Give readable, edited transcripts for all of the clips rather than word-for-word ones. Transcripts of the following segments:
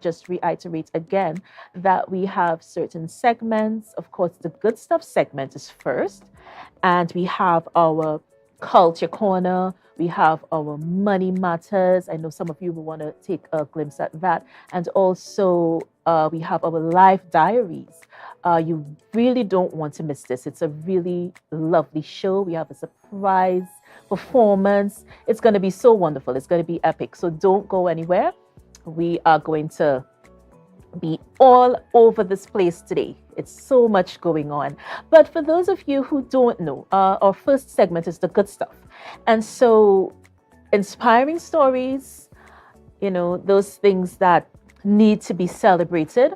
just reiterate again that we have certain segments. Of course, the good stuff segment is first, and we have our culture corner. We have our money matters. I know some of you will want to take a glimpse at that. And also, we have our life diaries. You really don't want to miss this. It's a really lovely show. We have a surprise performance. It's going to be so wonderful. It's going to be epic. So don't go anywhere. We are going to be all over this place today. It's so much going on. But for those of you who don't know, our first segment is the good stuff. And so, inspiring stories, those things that need to be celebrated,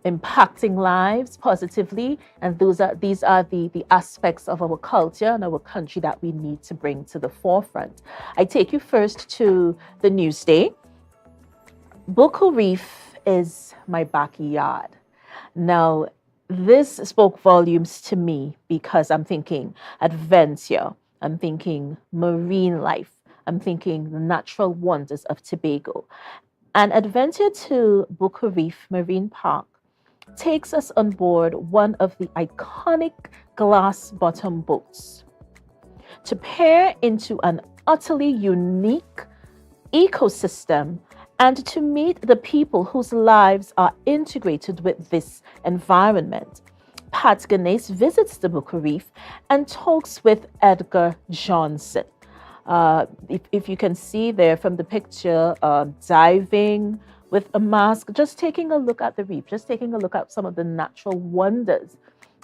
impacting lives positively. And these are the aspects of our culture and our country that we need to bring to the forefront. I take you first to the Newsday. Buckle Reef is my backyard. Now, this spoke volumes to me because I'm thinking adventure, I'm thinking marine life, I'm thinking the natural wonders of Tobago. An adventure to Buckle Reef Marine Park takes us on board one of the iconic glass bottom boats to peer into an utterly unique ecosystem and to meet the people whose lives are integrated with this environment. Pat Ganesh visits the Buckle Reef and talks with Edgar Johnson. If you can see there from the picture, diving with a mask, just taking a look at the reef, just taking a look at some of the natural wonders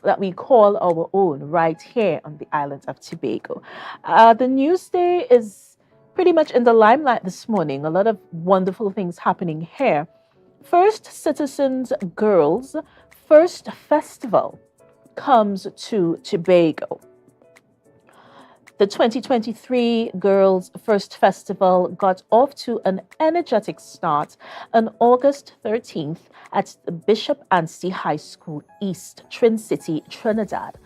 that we call our own right here on the island of Tobago. The Newsday is pretty much in the limelight this morning. A lot of wonderful things happening here. First Citizens Girls First Festival comes to Tobago. The 2023 Girls First Festival got off to an energetic start on August 13th at the Bishop Anstey High School East, Trin City, Trinidad.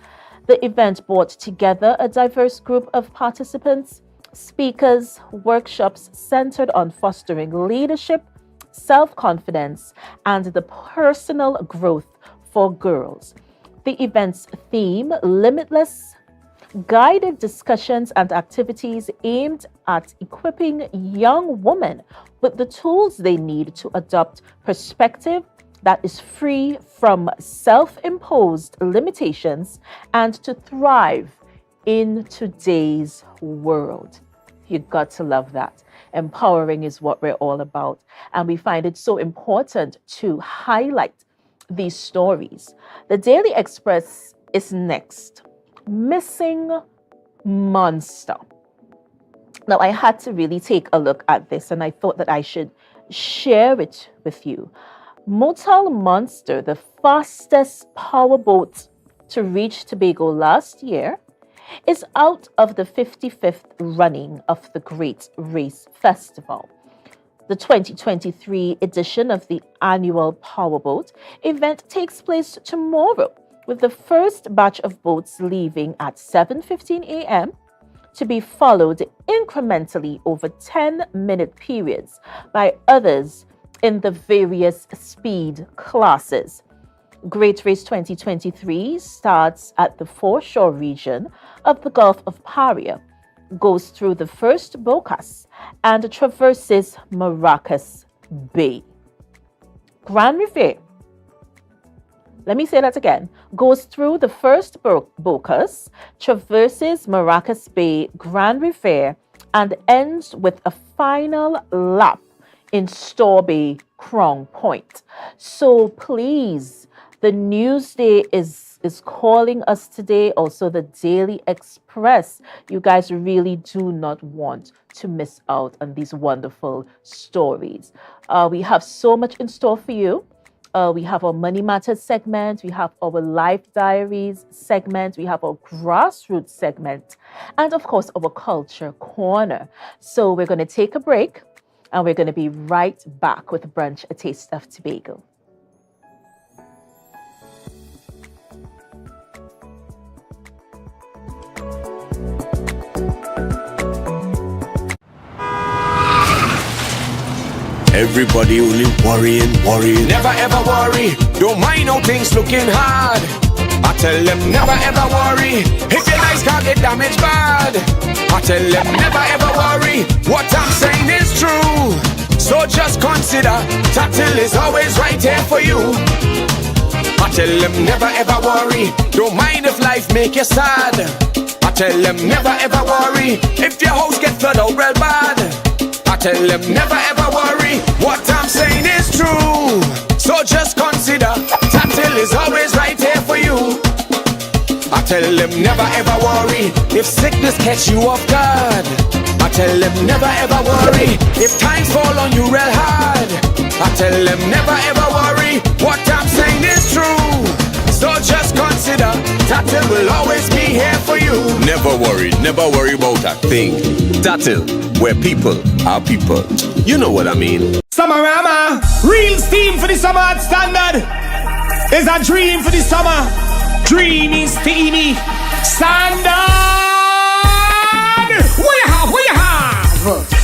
The event brought together a diverse group of participants, speakers, workshops centered on fostering leadership, self-confidence, and the personal growth for girls. The event's theme, Limitless, guided discussions and activities aimed at equipping young women with the tools they need to adopt perspective that is free from self-imposed limitations and to thrive in today's world. You got to love that. Empowering is what we're all about. And we find it so important to highlight these stories. The Daily Express is next. Missing monster. Now, I had to really take a look at this and I thought that I should share it with you. Motal Monster, the fastest powerboat to reach Tobago last year, is out of the 55th running of the Great Race Festival. The 2023 edition of the annual Powerboat event takes place tomorrow, with the first batch of boats leaving at 7:15 a.m. to be followed incrementally over 10-minute periods by others in the various speed classes. Great Race 2023 starts at the foreshore region of the Gulf of Paria, goes through the first Bocas, and traverses Maracas Bay. Grand Riviere, let me say that again, goes through the first Bocas, traverses Maracas Bay, Grand Riviere, and ends with a final lap in Store Bay, Crown Point. So please, the Newsday is calling us today. Also, the Daily Express. You guys really do not want to miss out on these wonderful stories. We have so much in store for you. We have our Money Matters segment. We have our Life Diaries segment. We have our Grassroots segment. And of course, our Culture Corner. So we're going to take a break and we're going to be right back with Brunch, a Taste of Tobago. Everybody only worrying. Never ever worry, don't mind how things looking hard. I tell them never ever worry, if your nice car get damaged bad. I tell them never ever worry, what I'm saying is true. So just consider, Tatil is always right here for you. I tell them never ever worry, don't mind if life make you sad. I tell them never ever worry, if your house get flooded out real bad. I tell them never ever worry, what I'm saying is true. So just consider, Tatil is always right here for you. I tell them never ever worry, if sickness catch you off guard. I tell them never ever worry, if times fall on you real hard. I tell them never ever worry, what I'm saying is true. So just consider, Tatil will always be here for you. Never worry about a thing. Tatil, where people are people. You know what I mean. Summerama, real steam for the summer standard. Is a dream for the summer. Dreamy, steamy, standard. What you have?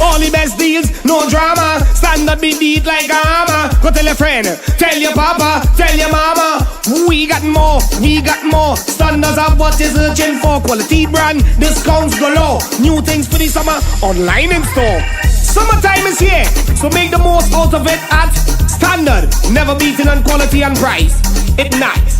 All the best deals, no drama. Standard be beat like a hammer. Go tell your friend, tell your papa, tell your mama. We got more. Standards are what is searching for. Quality brand, discounts galore. New things for the summer, online in store. Summertime is here, so make the most out of it at Standard. Never beating on quality and price. It's nice.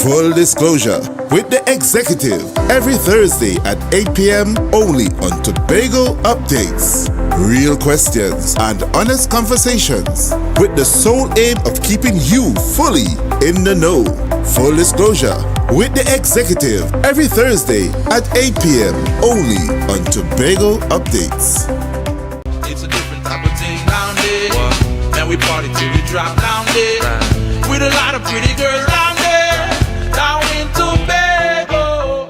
Full disclosure with the executive every Thursday at 8 p.m. only on Tobago Updates. Real questions and honest conversations with the sole aim of keeping you fully in the know. Full disclosure with the executive every Thursday at 8 p.m. only on Tobago Updates. It's a different type of thing down there. Now we party till we drop down there. With a lot of pretty girls down there. Down in Tobago.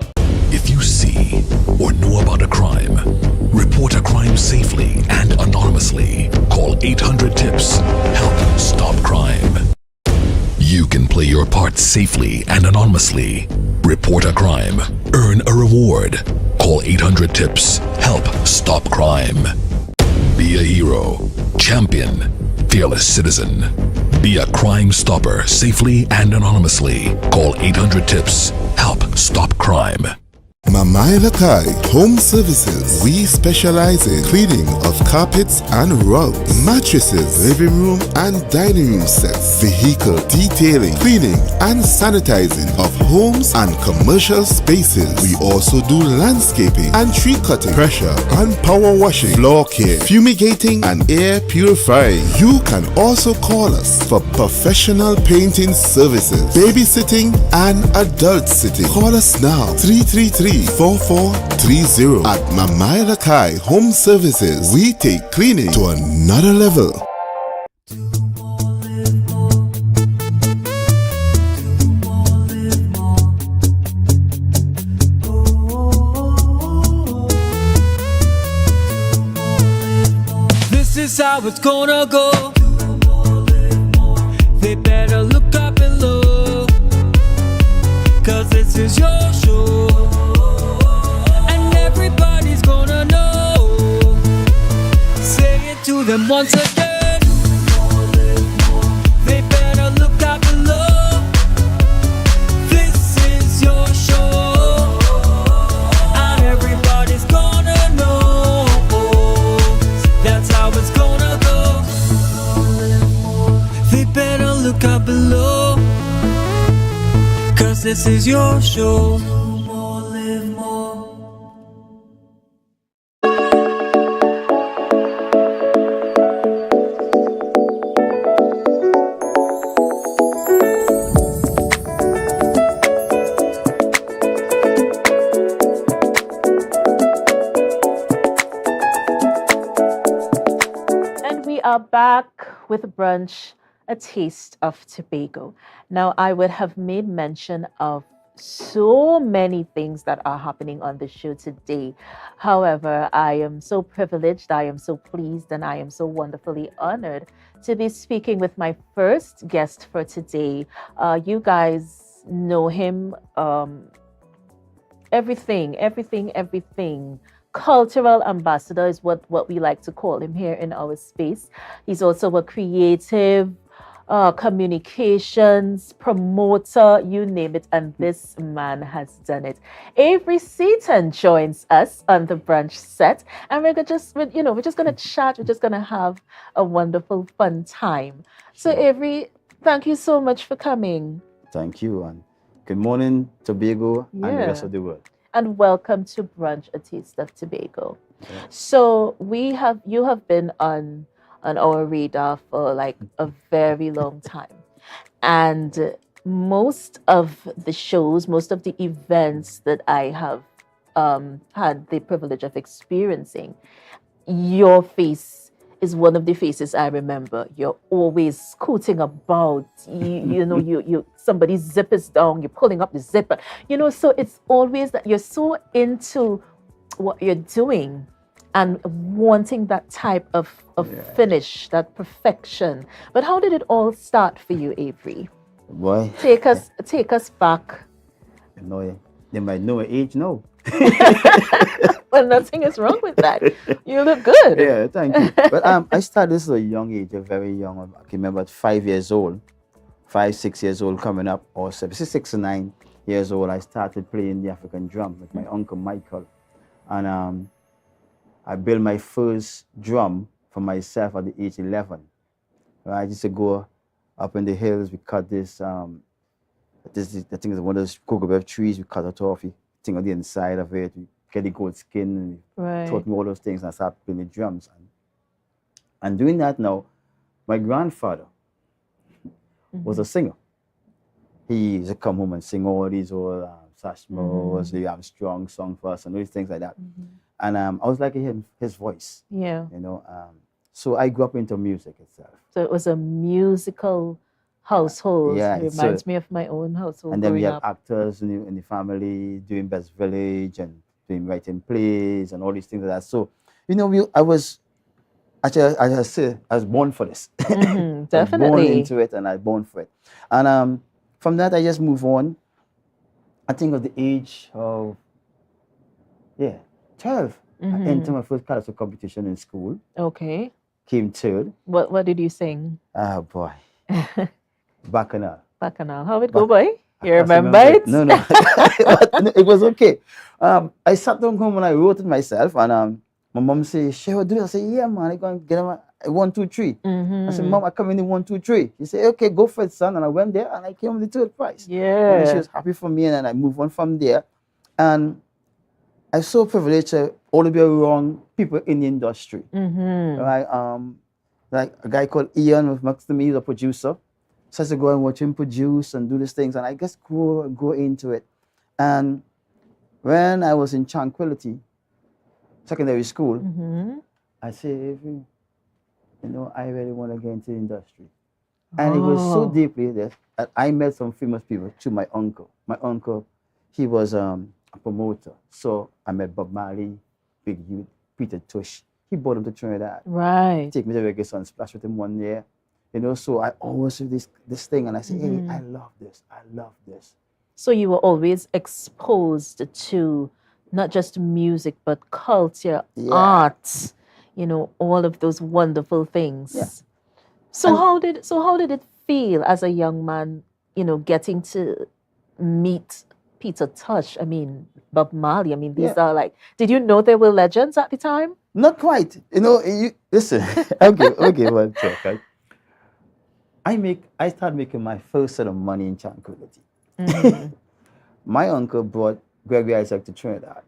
If you see or know about a crime, report a crime safely and anonymously. Call 800-TIPS. Help stop crime. You can play your part safely and anonymously. Report a crime. Earn a reward. Call 800-TIPS. Help stop crime. Be a hero. Champion. Fearless citizen. Be a crime stopper safely and anonymously. Call 800-TIPS. Help stop crime. Mamai Lakai Home Services. We specialize in cleaning of carpets and rugs, mattresses, living room and dining room sets, vehicle detailing, cleaning and sanitizing of homes and commercial spaces. We also do landscaping and tree cutting, pressure and power washing, floor care, fumigating and air purifying. You can also call us for professional painting services, babysitting and adult sitting. Call us now 333-4430 at Mamai Lakai Home Services. We take cleaning to another level. This is how it's gonna go. They better look up and look, 'cause this is your show. To them once again, they better look out below. This is your show, and everybody's gonna know. That's how it's gonna go. They better look out below, 'cause this is your show. Back with Brunch, a taste of Tobago. Now, I would have made mention of so many things that are happening on the show today. However, I am so privileged, I am so pleased, and I am so wonderfully honored to be speaking with my first guest for today. You guys know him, everything. Cultural ambassador is what we like to call him here in our space. He's also a creative, communications promoter, you name it, and this man has done it. Avery Seaton joins us on the brunch set, and we're just gonna chat. We're just gonna have a wonderful, fun time. So, Avery, thank you so much for coming. Thank you, and good morning, Tobago and the rest Yeah. of the world. And welcome to Brunch, a Taste of Tobago. So you have been on our radar for like a very long time, and most of the shows, most of the events that I have had the privilege of experiencing, your face is one of the faces I remember. You're always scooting about. You somebody's zipper is down. You're pulling up the zipper. So it's always that you're so into what you're doing and wanting that type of finish, that perfection. But how did it all start for you, Avery? Boy, Take us back. they might know my age now. Well, nothing is wrong with that. You look good. Yeah, thank you. But I started this at a young age, a very young. I can remember at 5 years old, 5, 6 years old coming up, or 6 to 9 years old. I started playing the African drum with my uncle Michael, and I built my first drum for myself at the age 11. I used to go up in the hills. We cut this. I think it's one of those cocoa trees. We cut it off. We thing on the inside of it. We get the goat skin. And taught me all those things. And I started playing the drums. And doing that now, my grandfather was a singer. He used to come home and sing all these old Sashmos, the Armstrong song for us, and all these things like that. And I was like his voice. Yeah. So I grew up into music itself. So it was a musical household. Yeah, It reminds me of my own household. And then we growing had up. actors in the family doing Best Village and doing writing plays and all these things like that. So, I was born for this. Definitely. I was born into it and I was born for it. And from that, I just move on. I think at the age of 12, I entered my first calypso competition in school. Okay. Came third. What did you sing? Oh boy. Bacchanal. Bacchanal. How it go, boy? You I remember it? No. It was okay. I sat down home and I wrote it myself. And my mom said, "Shall do it?" I said, "Yeah, man. I'm going to get a 1, 2, 3." I said, "Mom, I come in 1, 2, 3." She said, "Okay, go for it, son." And I went there and I came with the third prize. Yeah. And she was happy for me. And then I moved on from there. And I'm so privileged to only be around people in the industry. Right? Like a guy called Ian was next to me, he's a producer. So I used to go and watch him produce and do these things, and I just grow into it. And when I was in Tranquility, secondary school, I said, I really want to get into the industry. And it was so deeply that I met some famous people through my uncle. My uncle, he was a promoter. So I met Bob Marley, Big Youth, Peter Tush. He brought him to Trinidad. Right. Take me to Reggae Sunsplash with him one year. So I always do this thing, and I say, hey, I love this. So you were always exposed to not just music, but culture, art, all of those wonderful things. Yeah. So how did it feel as a young man, getting to meet Peter Tosh? I mean, Bob Marley. I mean, these are like, did you know they were legends at the time? Not quite. Listen, okay, one talk, right? I started making my first set of money in Tranquility. My uncle brought Gregory Isaac to Trinidad.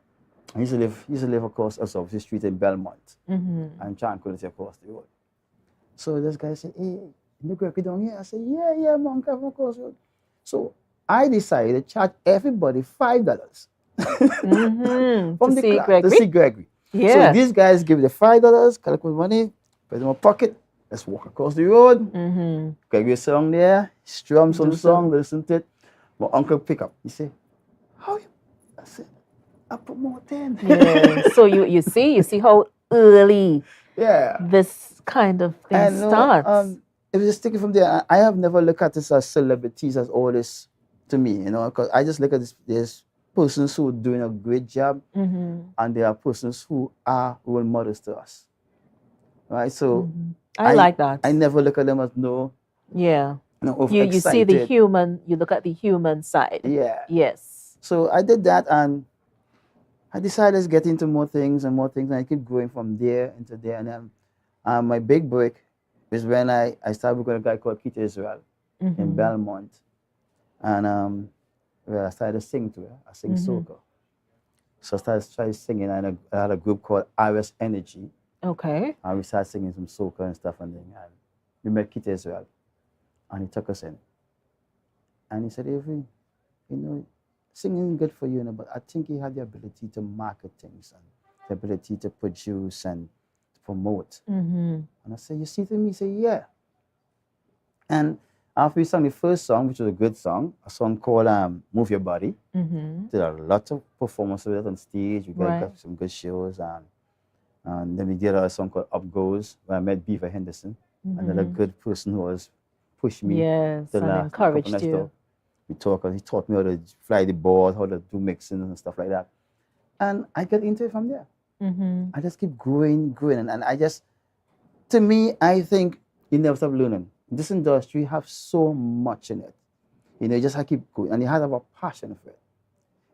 He used to live across South Street in Belmont and Tranquility across the road. So this guy said, "Hey, you Gregory down here?" I said, "Yeah, my uncle from across the road." So I decided to charge everybody $5 to see Gregory. Yeah. So these guys give the $5, collect my money, put it in my pocket. Let's walk across the road. Gregory song there, strum some song, listen to it. My uncle pick up. He said, "How you?" I said, "I promoting." Yeah. So you see how early this kind of thing starts. It was just taken from there. I have never looked at this as celebrities as all this to me, you know, because I just look at this. There's persons who are doing a great job, and there are persons who are role models to us, right? So I like that. I never look at them as Yeah. no You see the overexcited. human, you look at the human side. Yeah. Yes. So I did that, and I decided to get into more things and more things, and I keep going from there into there. And then my big break is when I started working with a guy called Keith Israel in Belmont, and well, I started to sing to her. I sing soca. So I started singing, and I had a group called RS Energy, Okay. and we started singing some soca and stuff, and then we met Keith Israel, and he took us in, and he said, Avery, you know, singing is good for you, but I think you have the ability to market things and the ability to produce and to promote. And I said, you see to me? He said, yeah. And after we sang the first song, which was a good song, a song called Move Your Body, did a lot of performances with it on stage. We got some good shows. And then we did a song called Up Goes, where I met Beaver Henderson, another good person who was pushing me Yes, the and last encouraged couple you. we talked, and he taught me how to fly the board, how to do mixing and stuff like that. And I got into it from there. I just keep growing. And I just, to me, I think you never stop learning. This industry have so much in it. You know, you just have to keep going, and you have to have a passion for it.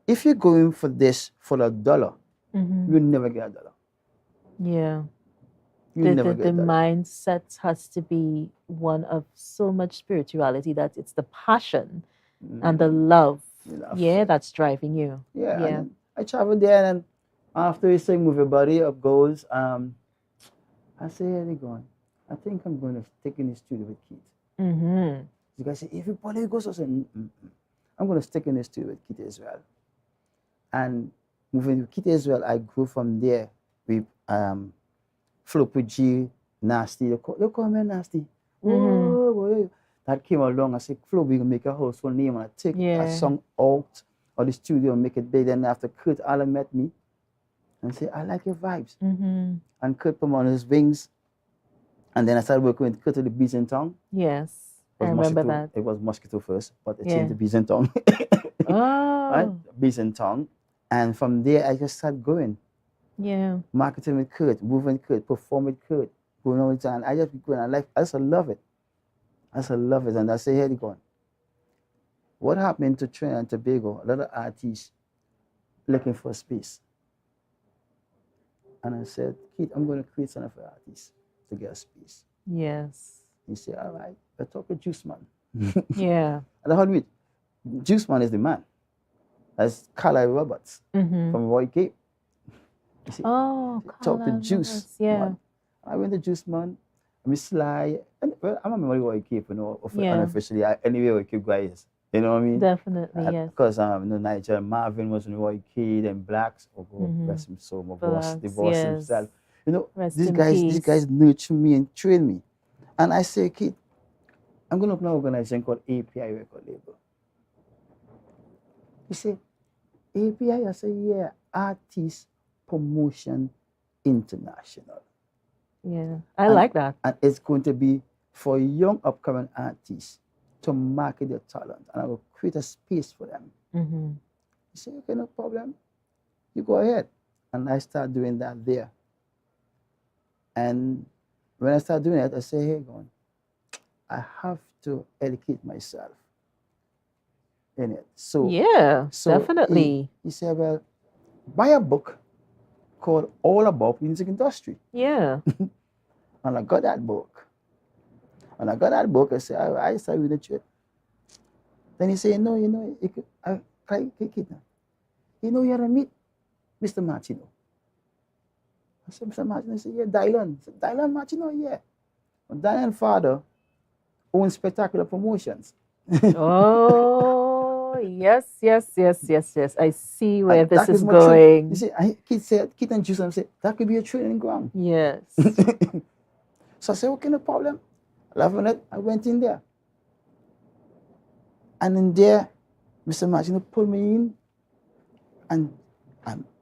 If you're going for this for $1, you'll never get $1. Yeah. You'll never get The $1. mindset has to be one of so much spirituality that it's the passion and the love. Yeah, that's driving you. Yeah. Yeah. And I traveled there, and after we sang Move Your Body, Up Goes, I say, here they going. I think I'm going to stick in the studio with Keith. The guy said, everybody goes. I said, I'm going to stick in the studio with Keith Israel. And moving with Keith Israel, I grew from there with Flo Puji, Nasty. They call me Nasty. Whoa. That came along. I said, Flo, we're going to make a household name. And I take a song out of the studio and make it big. Then after Kurt Allen met me and said, I like your vibes. And Kurt put me on his wings. And then I started working with Kurt at the Bees in Tongue. Yes, I remember that. It was Mosquito first, but it changed to Bees in Tongue. Right? Bees in Tongue. And from there, I just started going. Yeah. Marketing with Kurt, moving with Kurt, performing with Kurt, going all the time. I just be going. I just love it. I just love it. And I say, here you go. What happened to Trinidad and Tobago? A lot of artists looking for space. And I said, Keith, I'm going to create something for artists to get a space. Yes. He said, all right, let's talk with Juice Man. Yeah. And I heard me, Juice Man is the man. That's Carlisle Roberts from Roy Cape. He said, talk to Juice Man. I went to Juice Man. I'm Sly. And, well, I'm a member of Roy Cape, you know, unofficially. Anyway, Roy Cape guy is. You know what I mean? Definitely, yes. Because Nigel Marvin was in Roy Cape, and Blacks, bless him so, my boss, the boss himself. You know, these guys nurture me and train me. And I say, Keith, I'm going to open an organization called API Record Label. He said, API? I said, yeah, Artist Promotion International. Yeah, I like that. And it's going to be for young upcoming artists to market their talent. And I will create a space for them. He said, okay, no problem. You go ahead. And I start doing that there. And when I start doing it, I say, hey, I have to educate myself in it. So definitely. He said, well, buy a book called All About Music Industry. Yeah. And I got that book. I said, I started reading it. Then he said, no, you had to meet Mr. Martino. I said, Mr. Martino? He said, yeah, Dylan. I said, Dylan Martino? Yeah. And Dylan's father owns Spectacular Promotions. Oh, yes. I see where this is going. You see, Keith and Juice said, that could be a training ground. Yes. So I said, okay, no problem. Loving it, I went in there. And in there, Mr. Martino pulled me in,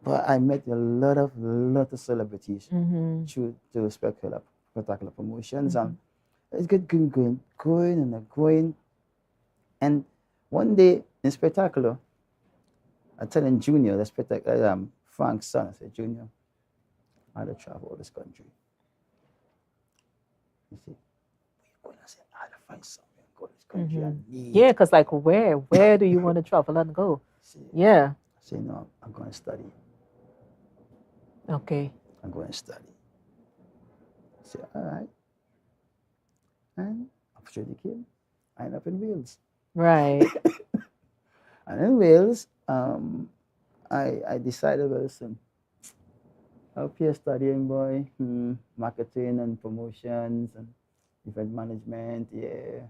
but I met a lot of celebrities through Spectacular Promotions. And it's good going. And one day, in spectacular, I tell him Junior, the spectacular, Frank's son, I said, Junior, I had to travel this country. You see, when I said, I had to find something, go to this country, I need. Yeah, because like where do you want to travel and go? See, Yeah. I say, no, I'm going to study. Okay. I'm going to study. I said, all right. And opportunity came. I ended up in Wales. Right. And in Wales, I decided, well, listen, up here studying, boy, marketing and promotions and event management, yeah.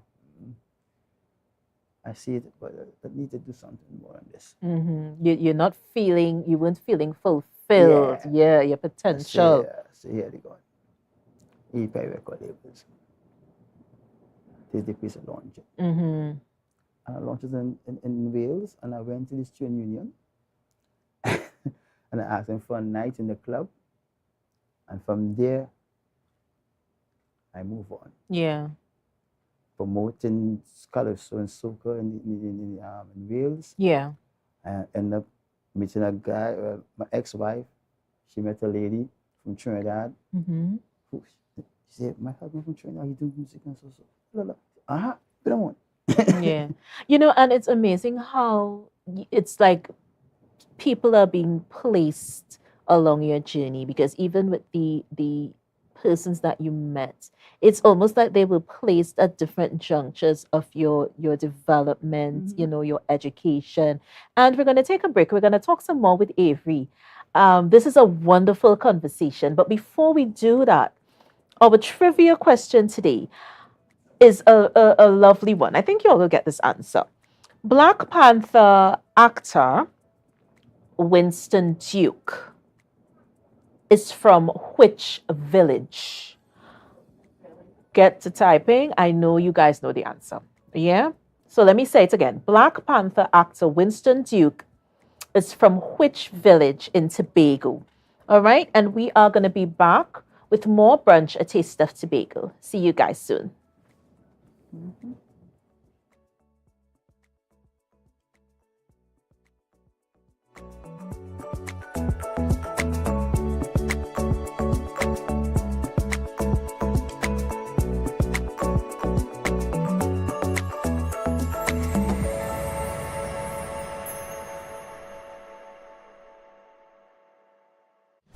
I see it, but I need to do something more on this. You weren't feeling fulfilled. Yeah, your potential. So here they go. E-Pay record labels. This the piece of launch. And I launched it in Wales, and I went to the student union. And I asked them for a night in the club. And from there, I move on. Yeah. Promoting calypso and soca in Wales. Yeah. I ended up meeting a guy, my ex-wife. She met a lady from Trinidad. Who, she said, my husband from Trinidad, he do music and so. Been on. Yeah. And it's amazing how it's like people are being placed along your journey, because even with the persons that you met, it's almost like they were placed at different junctures of your development, your education. And we're going to take a break. We're going to talk some more with Avery. This is a wonderful conversation. But before we do that, our trivia question today is a lovely one. I think you all will get this answer. Black Panther actor Winston Duke is from which village? Get to typing. I know you guys know the answer. Yeah? So let me say it again. Black Panther actor Winston Duke is from which village in Tobago? All right? And we are going to be back with more Brunch, A Taste of Tobago. See you guys soon.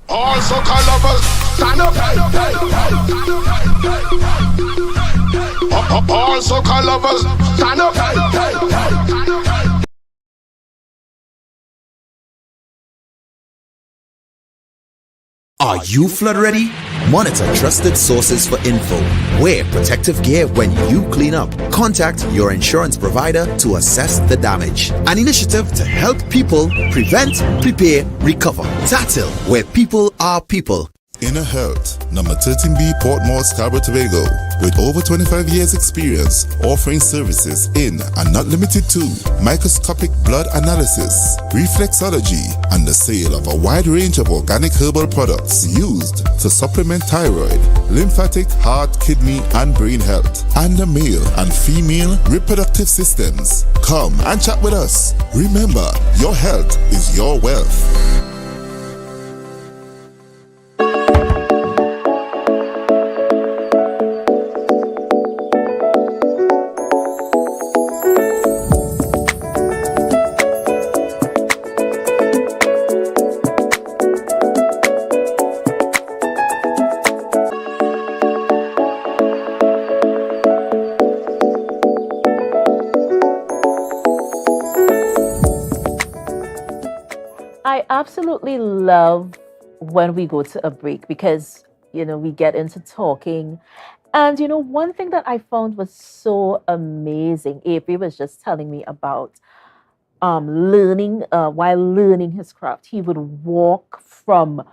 All soca lovers, stand up. All soca lovers, stand up. Are you flood ready? Monitor trusted sources for info. Wear protective gear when you clean up. Contact your insurance provider to assess the damage. An initiative to help people prevent, prepare, recover. TATIL, where people are people. Inner Health, number 13B Portmore, Scarborough, Tobago, with over 25 years experience offering services in and not limited to microscopic blood analysis, reflexology, and the sale of a wide range of organic herbal products used to supplement thyroid, lymphatic, heart, kidney, and brain health, and the male and female reproductive systems. Come and chat with us. Remember, your health is your wealth. I absolutely love when we go to a break because, we get into talking. And, one thing that I found was so amazing, Avery was just telling me about learning, while learning his craft, he would walk from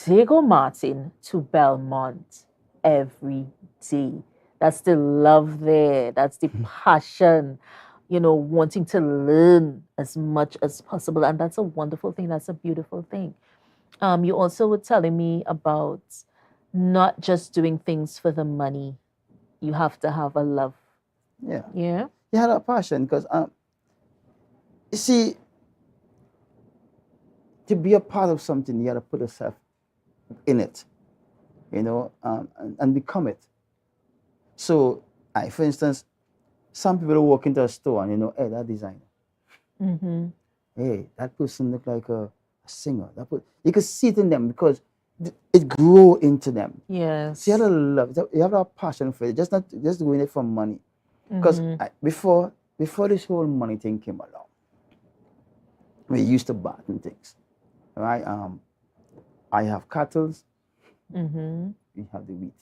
Diego Martin to Belmont every day. That's the love there. That's the passion, wanting to learn as much as possible. And that's a wonderful thing. That's a beautiful thing. You also were telling me about not just doing things for the money. You have to have a love. Yeah. Yeah. You had a passion because You see, to be a part of something, you got to put yourself in it, and become it. So, for instance, some people walk into a store and hey, that designer. Mm-hmm. Hey, that person look like a singer. You can see it in them because it grow into them. Yes. So you have a love, you have a passion for it. Just not just doing it for money. Because before this whole money thing came along, we used to barter things, right? I have cattle, Mm-hmm. we have the wheat.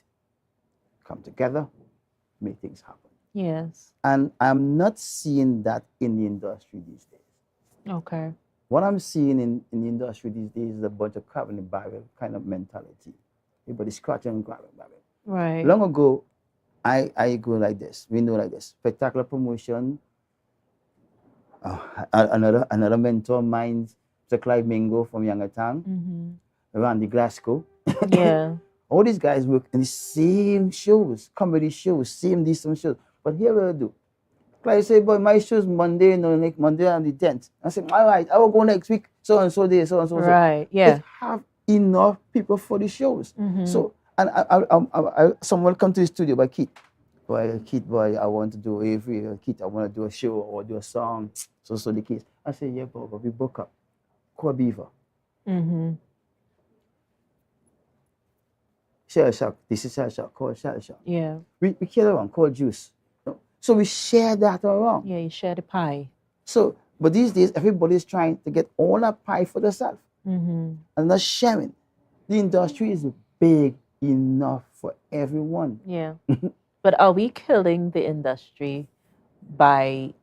Come together, make things happen. Yes. And I'm not seeing that in the industry these days. Okay. What I'm seeing in the industry these days is a bunch of crab in the barrel kind of mentality. Everybody scratching and grabbing. Right. Long ago, I go like this. We know like this. Spectacular promotion. Another mentor of mine, Mr. Clive Mingo from Youngatown, Randy Glasgow. Yeah. All these guys work in the same shows, comedy shows, same decent shows. But here what I do. Clive say, boy, my show's Monday, next Monday on the 10th. I say, all right, I will go next week, so and so day, so and so. Right, yeah. It have enough people for the shows. So, and someone come to the studio, but Keith, boy, I want to do Keith, I want to do a show or do a song. So the kids. I say, yeah, but we book up. Call Beaver. Shell Shock. This is Shell Shock. Call Shell Shock. Yeah. We carry around. Call Juice. So we share that around. Yeah, you share the pie. So, but these days, everybody's trying to get all that pie for themselves and not sharing. The industry is big enough for everyone. Yeah. But are we killing the industry by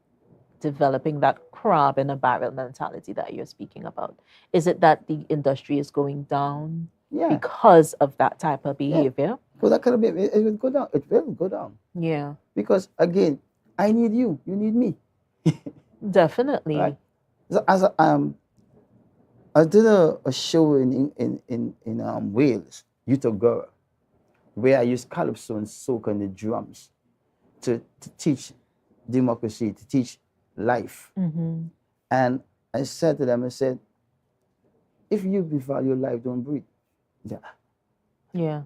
developing that crab in a barrel mentality that you're speaking about? Is it that the industry is going down because of that type of behavior? Well, that kind of it will go down. It will go down. Yeah. Because again, I need you. You need me. Definitely. Right? So I did a show in Wales, Utah, where I used calypso and soca and the drums to teach democracy, to teach life. And I said to them, I said, if you value life, don't breathe. Yeah.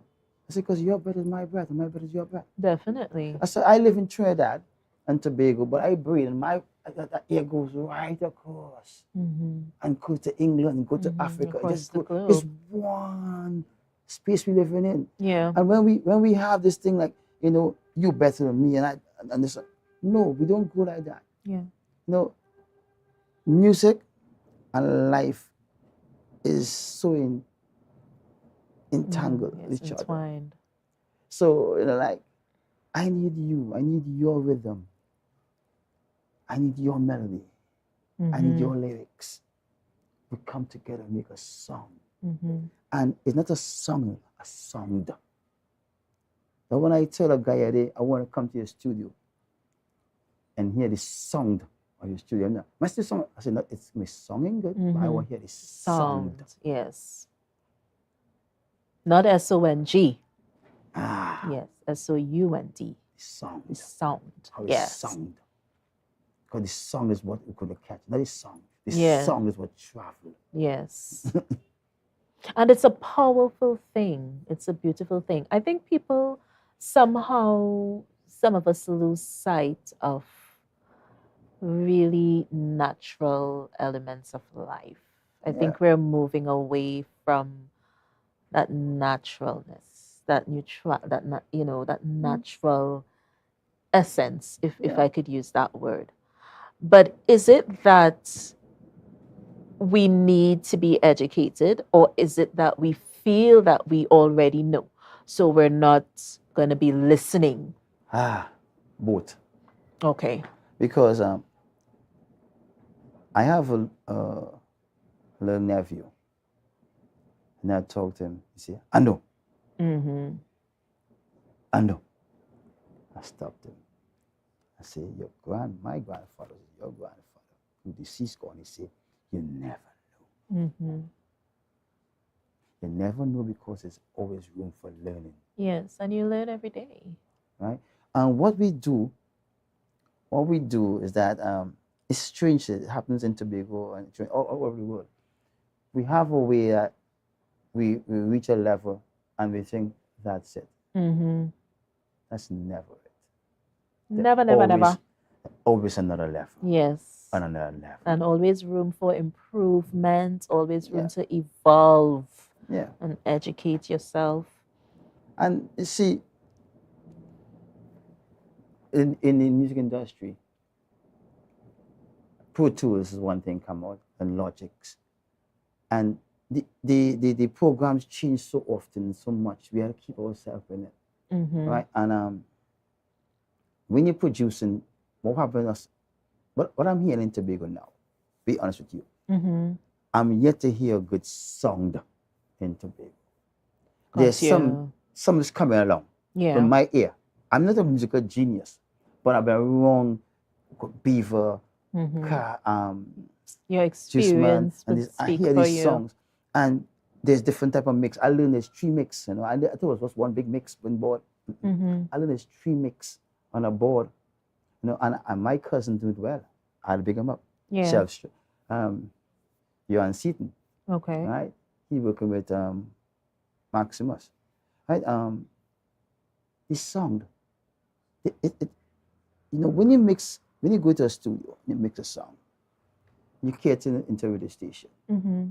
I said, because your breath is my breath, and my breath is your breath. Definitely. I said, I live in Trinidad and Tobago, but I breathe, and that air goes right across and go to England, go to Africa. Across the globe. It's one space we living in. Yeah. And when we have this thing like, you better than me, and this, no, we don't go like that. Yeah. Music and life is so entangled with each entwined. other. So, like, I need you. I need your rhythm. I need your melody. I need your lyrics. We come together and make a song. And it's not a song, a sound. But when I tell a guy I want to come to your studio and hear the sound of your studio, no, my song, I said, no, it's my songing good, but I want to hear the sound. Yes. Not S-O-N-G. Yes, S-O-U-N-D. The sound. The sound. How it Yes. sound. Because the song is what we could catch. Not the song. The song is what travel. Yes. And it's a powerful thing. It's a beautiful thing. I think people somehow, some of us lose sight of really natural elements of life. I think we're moving away from that naturalness, that natural essence, if I could use that word. But is it that we need to be educated, or is it that we feel that we already know, so we're not going to be listening? Both. Okay. Because I have a little nephew, and I talk to him. He say, I know. I know. I stopped him. I say, my grandfather is your grandfather, who deceased gone. He said, you never know. You never know, because there's always room for learning. Yes, and you learn every day. Right? And what we do is that it's strange. It happens in Tobago and all over the world. We have a way that we reach a level and we think that's it. Mm-hmm. That's never it. Never. Always another level. Yes. Another level. And always room for improvement, always room to evolve. Yeah. And educate yourself. And you see, in the music industry, Pro Tools is one thing come out, and Logics. And the programs change so often, so much. We have to keep ourselves in it. Mm-hmm. Right? And when you're producing, what happens? What I'm hearing in Tobago now, be honest with you, mm-hmm. I'm yet to hear a good sound in Tobago. There's some that's coming along from my ear. I'm not a musical genius, but I've been around Beaver, mm-hmm. Your experience and I hear these songs, and there's different type of mix. I learned there's 3 mix. I thought it was just one big mix on board. Mm-hmm. I learned there's 3 mix on a board. And my cousin do it well. I'll big him up. Yeah. Johan Seaton. Okay. Right? He working with Maximus. Right? This song, when you go to a studio, you mix a song, you can't into a radio station. Mm-hmm.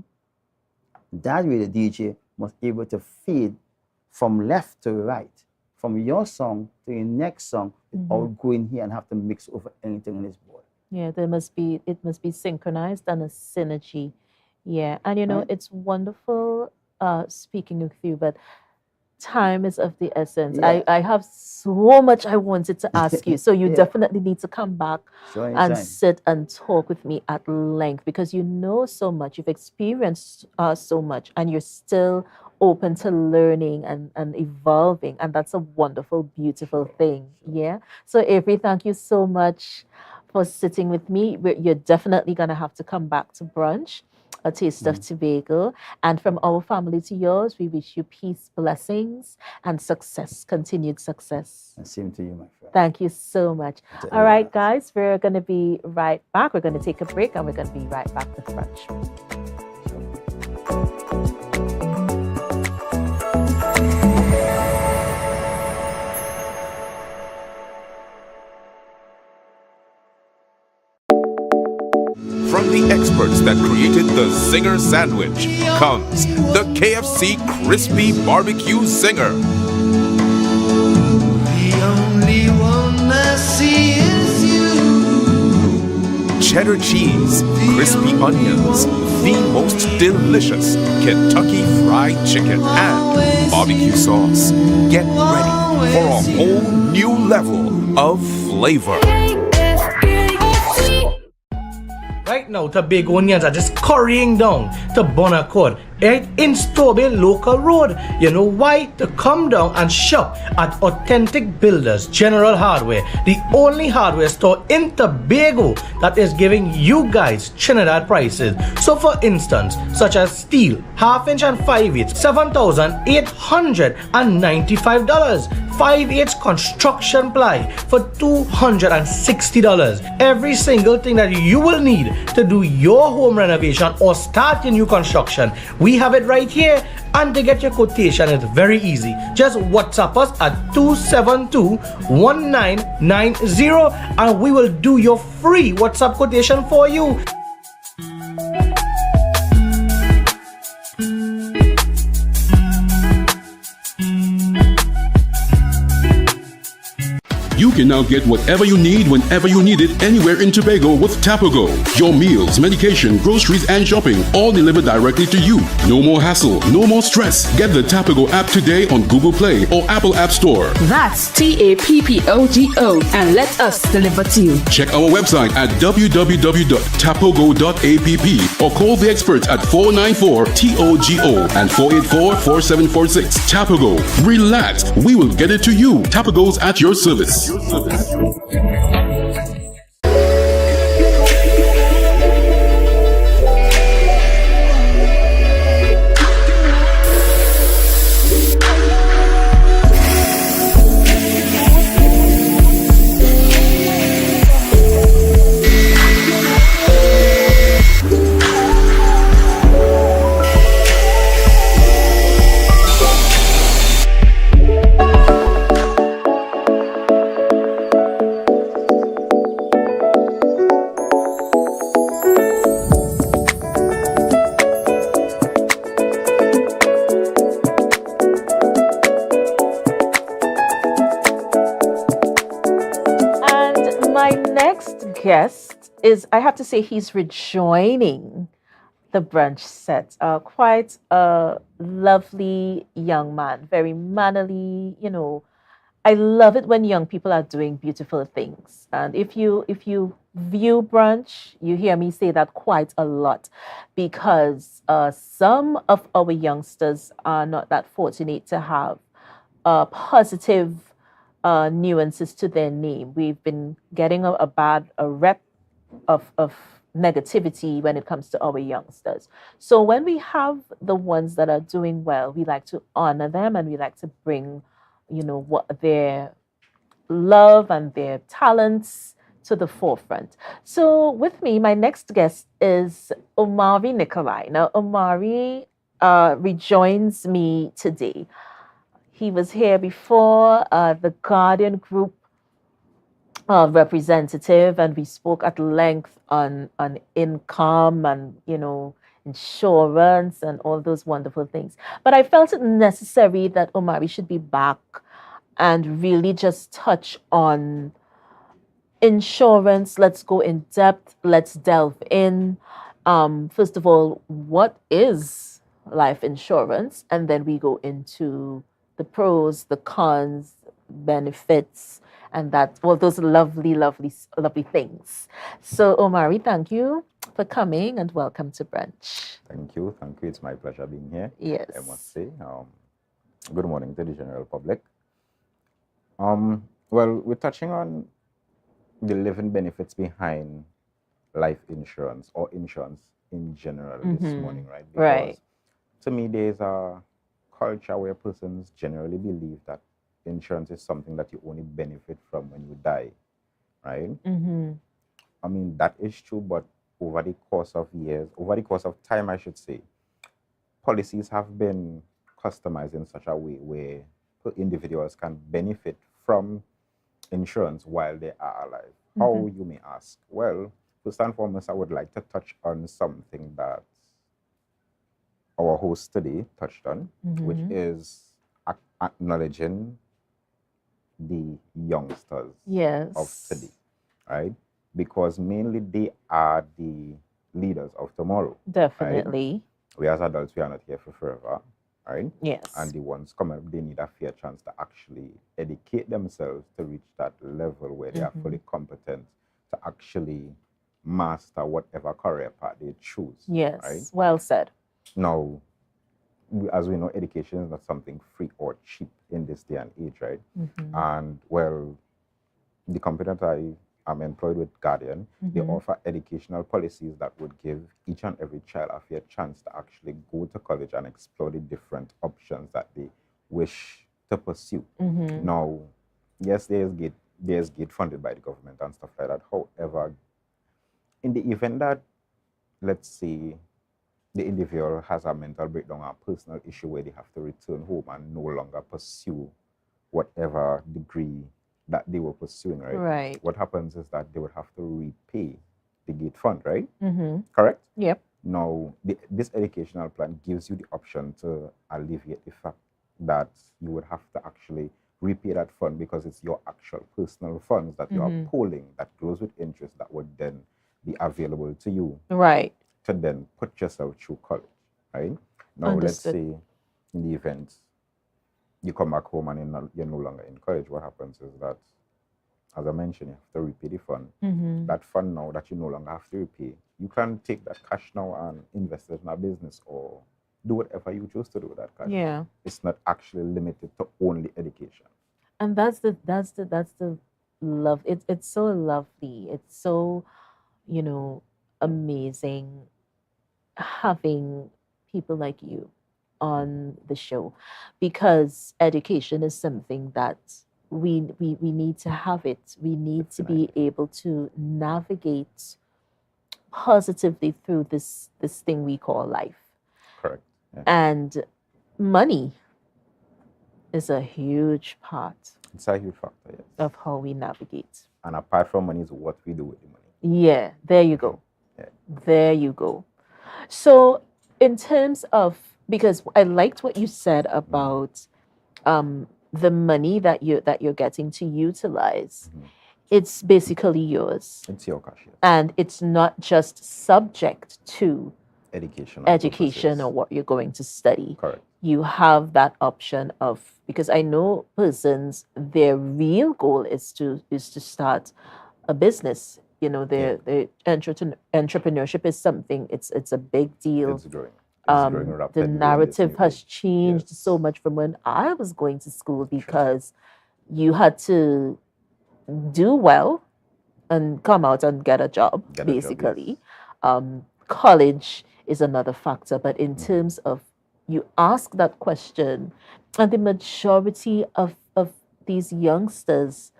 That way the DJ must be able to fade from left to right, from your song to your next song, without going here and have to mix over anything on this board. Yeah, it must be synchronized and a synergy. Yeah, and it's wonderful speaking with you, but time is of the essence. Yeah. I have so much I wanted to ask you, so you definitely need to come back and sit and talk with me at length, because you know so much, you've experienced so much, and you're still open to learning and evolving, and that's a wonderful, beautiful thing. Yeah. So Avery, thank you so much for sitting with me. You're definitely gonna have to come back to Brunch, a taste of Tobago. And from our family to yours, we wish you peace, blessings, and success, continued success. And same to you, my friend. Thank you so much. All right, guys, we're going to be right back. We're going to take a break, and we're going to be right back with Brunch. From the experts that created the Zinger sandwich comes the KFC Crispy Barbecue Zinger. The only one I see is you. Cheddar cheese, crispy onions, the most delicious Kentucky Fried Chicken, and barbecue sauce. Get ready for a whole new level of flavor. Right now, Tobagonians are just currying down to Bonaccord, right in Stobie Local Road. You know why? To come down and shop at Authentic Builders General Hardware, the only hardware store in Tobago that is giving you guys Trinidad prices. So for instance, such as steel, 1/2 and 5/8, $7,895. 5/8 construction ply for $260. Every single thing that you will need to do your home renovation or start your new construction, we have it right here. And to get your quotation, it's very easy. Just WhatsApp us at 272-1990 and we will do your free WhatsApp quotation for you. You can now get whatever you need whenever you need it anywhere in Tobago with Tobago. Your meals, medication, groceries, and shopping all delivered directly to you. No more hassle, no more stress. Get the Tobago app today on Google Play or Apple App Store. That's TAPPOGO and let us deliver to you. Check our website at www.tapogo.app or call the experts at 494-TOGO and 484-4746. Tobago. Relax. We will get it to you. Tobago's at your service. next guest is, I have to say, he's rejoining the brunch set. Quite a lovely young man, very mannerly. I love it when young people are doing beautiful things. And if you view brunch, you hear me say that quite a lot, because some of our youngsters are not that fortunate to have positive nuances to their name. We've been getting a bad rep of negativity when it comes to our youngsters. So when we have the ones that are doing well, we like to honor them, and we like to bring, what their love and their talents to the forefront. So with me, my next guest is Omari Nikolai. Now, Omari rejoins me today. He was here before, the Guardian Group representative, and we spoke at length on income and insurance and all those wonderful things. But I felt it necessary that Omari should be back and really just touch on insurance. Let's go in depth. Let's delve in. First of all, what is life insurance? And then we go into the pros, the cons, benefits, and all those lovely, lovely, lovely things. So, Omari, thank you for coming and welcome to Brunch. Thank you. It's my pleasure being here. Yes. I must say. Good morning to the general public. Well, we're touching on the living benefits behind life insurance or insurance in general this morning, right? Because Right. to me, there's a culture where persons generally believe that insurance is something that you only benefit from when you die, right? I mean, that is true, but over the course of time, I should say, policies have been customized in such a way where individuals can benefit from insurance while they are alive. How, you may ask? Well, first and foremost, I would like to touch on something that our host today touched on, which is acknowledging the youngsters Yes. of today, right? Because mainly they are the leaders of tomorrow. Definitely. Right? We as adults, we are not here for forever, right? Yes. And the ones coming up, they need a fair chance to actually educate themselves to reach that level where they are fully competent to actually master whatever career path they choose. Yes. Right? Well said. Now, as we know, education is not something free or cheap in this day and age, right? And well, the company that I am employed with, Guardian, they offer educational policies that would give each and every child a fair chance to actually go to college and explore the different options that they wish to pursue. Now, yes, there's gate funded by the government and stuff like that. However, in the event that, let's say, the individual has a mental breakdown or a personal issue where they have to return home and no longer pursue whatever degree that they were pursuing, right? Right. What happens is that they would have to repay the gate fund, right? Correct? Correct? Yep. Now, this educational plan gives you the option to alleviate the fact that you would have to actually repay that fund because it's your actual personal funds that you are pooling that grows with interest that would then be available to you. Right. To then put yourself through college, right? Now, Understood. let's say in the event you come back home and you're no longer in college, what happens is that, as I mentioned, you have to repay the fund. That fund now that you no longer have to repay, you can take that cash now and invest it in a business or do whatever you choose to do with that cash. Yeah. It's not actually limited to only education. And that's the love. It's so lovely. It's so, amazing having people like you on the show, because education is something that we need to have it. We need to be able to navigate positively through this thing we call life. Correct. Yeah. And money is a huge part It's a huge factor, yes. of how we navigate. And apart from money is what we do with the money. Yeah, there you go. Yeah. There you go. So in terms of, because I liked what you said about the money that you're getting to utilize it's basically yours. It's your cash, yes. And it's not just subject to Education or what you're going to study. Correct. You have that option of, because I know persons, their real goal is to start a business. You know, their entrepreneurship is something, it's a big deal. It's growing. It's growing rapidly. The narrative has changed so much from when I was going to school, because you had to do well and come out and get a job, basically. College is another factor, but in terms of, you ask that question, and the majority of these youngsters,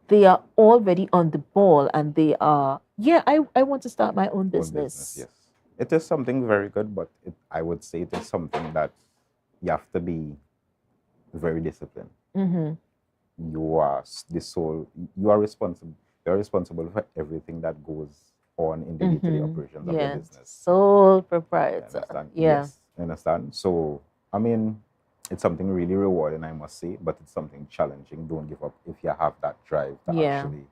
they are already on the ball, and they are, I want to start my own business. Yes. It is something very good, but I would say it is something that you have to be very disciplined. You are the sole, you are responsible. You're responsible for everything that goes on in the day-to-day operations of your business. Sole proprietor. Yes, understand? So, I mean, it's something really rewarding, I must say, but it's something challenging. Don't give up if you have that drive to actually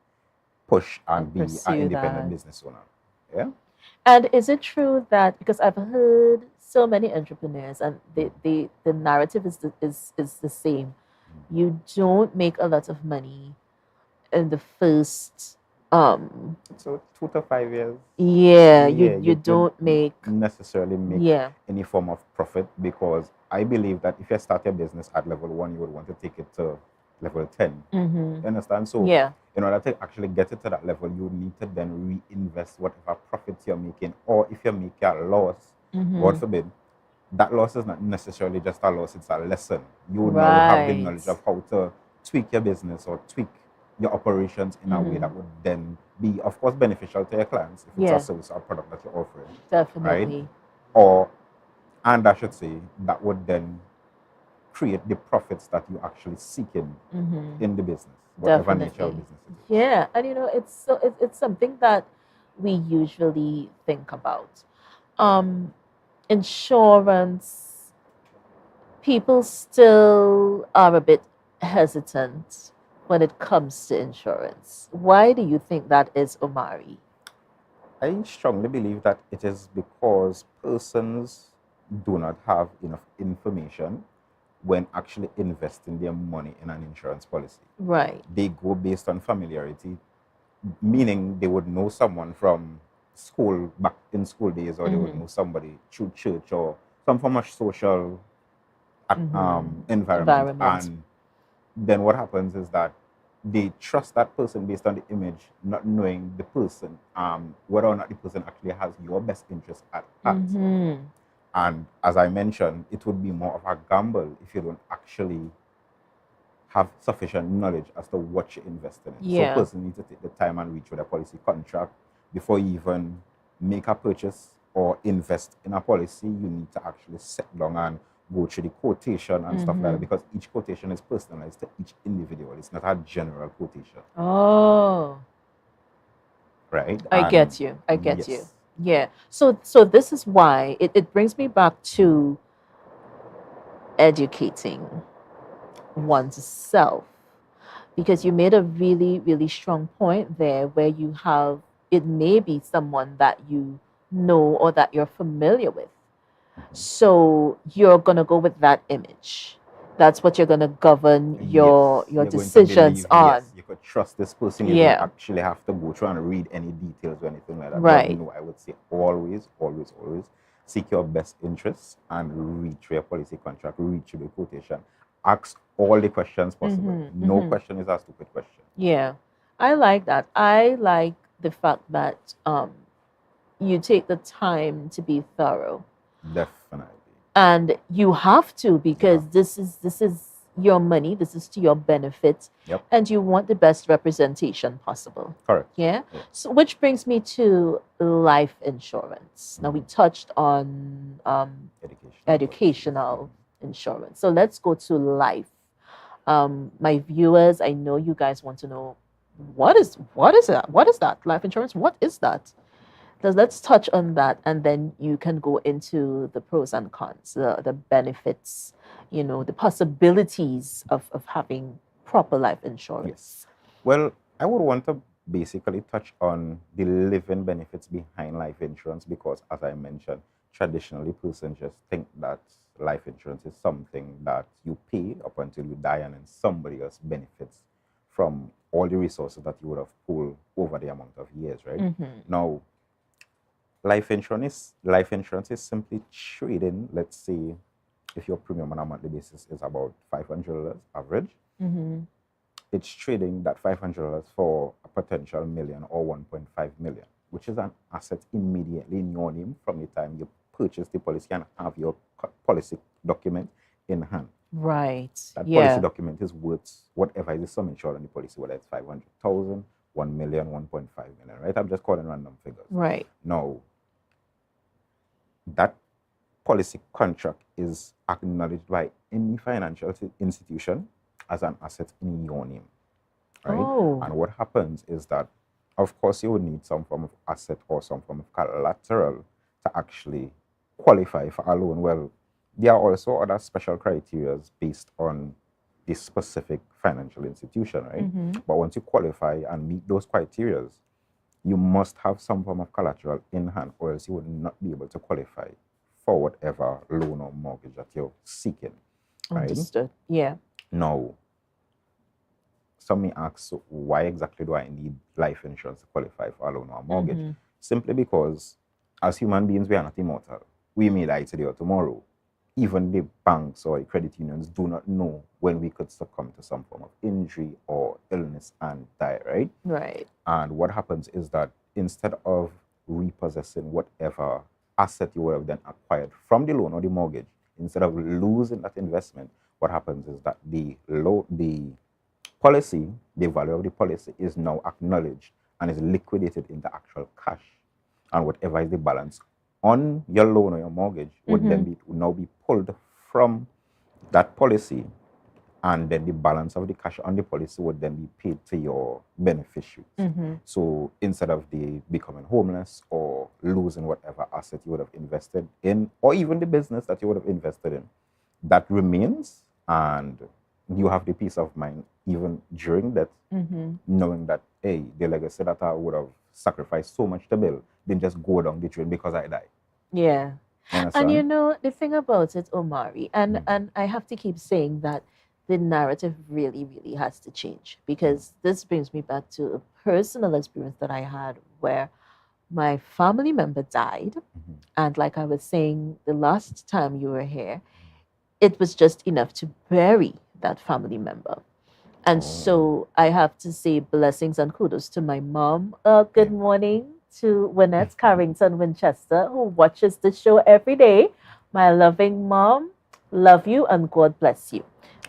push and be an independent business owner. Yeah. And is it true that, because I've heard so many entrepreneurs, and the narrative is the same, you don't make a lot of money in the first so 2 to 5 years. You don't necessarily make any form of profit, because I believe that if you start your business at level 1, you would want to take it to level 10. You understand? So in order to actually get it to that level, you need to then reinvest whatever profits you're making, or if you make a loss, God forbid, that loss is not necessarily just a loss, it's a lesson. You now have the knowledge of how to tweak your business or tweak your operations in a way that would then be, of course, beneficial to your clients if it's a service or product that you're offering. Definitely. Right? And I should say, that would then create the profits that you're actually seeking in the business, whatever nature of business it is. Yeah, and you know, it's something that we usually think about. Insurance, people still are a bit hesitant when it comes to insurance. Why do you think that is, Omari? I strongly believe that it is because persons do not have enough information when actually investing their money in an insurance policy. Right. They go based on familiarity, meaning they would know someone from school, back in school days, or they would know somebody through church or some form of social environment. And then what happens is that they trust that person based on the image, not knowing the person, whether or not the person actually has your best interest at heart. And as I mentioned, it would be more of a gamble if you don't actually have sufficient knowledge as to what you're investing in. So a person needs to take the time and read through the policy contract before you even make a purchase or invest in a policy. You need to actually sit down and go through the quotation and stuff like that, because each quotation is personalized to each individual. It's not a general quotation. Oh. Right? I get you. Yeah. So this is why it brings me back to educating oneself, because you made a really, really strong point there, where you have, it may be someone that you know or that you're familiar with. So you're going to go with that image. That's what you're going to govern your decisions on. Yes, you could trust this person. You don't actually have to go through and read any details or anything like that. Right. But, you know, I would say always seek your best interests and read through your policy contract, read through the quotation. Ask all the questions possible. No question is a stupid question. Yeah, I like that. I like the fact that you take the time to be thorough. Definitely. And you have to, because this is your money, this is to your benefit, and you want the best representation possible. Correct. Yeah? So which brings me to life insurance. Now we touched on educational insurance. So let's go to life. My viewers, I know you guys want to know, what is that? What is that? Life insurance? What is that? So let's touch on that, and then you can go into the pros and cons, the benefits, you know, the possibilities of having proper life insurance. Yes. Well, I would want to basically touch on the living benefits behind life insurance because, as I mentioned, traditionally persons just think that life insurance is something that you pay up until you die and then somebody else benefits from all the resources that you would have pulled over the amount of years, right? Now, life insurance is simply trading, let's say, if your premium on a monthly basis is about $500 average, it's trading that $500 for a potential million or 1.5 million, which is an asset immediately in your name from the time you purchase the policy and have your policy document in hand. Right. That policy document is worth whatever is the sum insured on the policy, whether it's 500,000, 1 million, 1.5 million, right? I'm just calling random figures. Right. Now, that policy contract is acknowledged by any financial institution as an asset in your name, right? Oh. And what happens is that, of course, you would need some form of asset or some form of collateral to actually qualify for a loan. Well, there are also other special criteria based on this specific financial institution, right? But once you qualify and meet those criteria, you must have some form of collateral in hand, or else you would not be able to qualify for whatever loan or mortgage that you're seeking, right? Understood. Yeah. Now, some may ask, so why exactly do I need life insurance to qualify for a loan or a mortgage? Simply because as human beings, we are not immortal. We may die today or tomorrow. Even the banks or the credit unions do not know when we could succumb to some form of injury or illness and die, right? Right. And what happens is that instead of repossessing whatever asset you would have then acquired from the loan or the mortgage, instead of losing that investment, what happens is that the policy, the value of the policy is now acknowledged and is liquidated into actual cash. And whatever is the balance on your loan or your mortgage would then now be pulled from that policy, and then the balance of the cash on the policy would then be paid to your beneficiaries. So instead of the becoming homeless or losing whatever asset you would have invested in, or even the business that you would have invested in, that remains, and you have the peace of mind even during that, knowing that, hey, the legacy that I would have sacrificed so much to build didn't just go down the drain because I died. Yeah. Understand? And you know, the thing about it, Omari, and I have to keep saying that the narrative really, really has to change, because this brings me back to a personal experience that I had where my family member died. And like I was saying the last time you were here, it was just enough to bury that family member. And so I have to say blessings and kudos to my mom. Good morning to Winnette Carrington Winchester, who watches the show every day. My loving mom, love you and God bless you.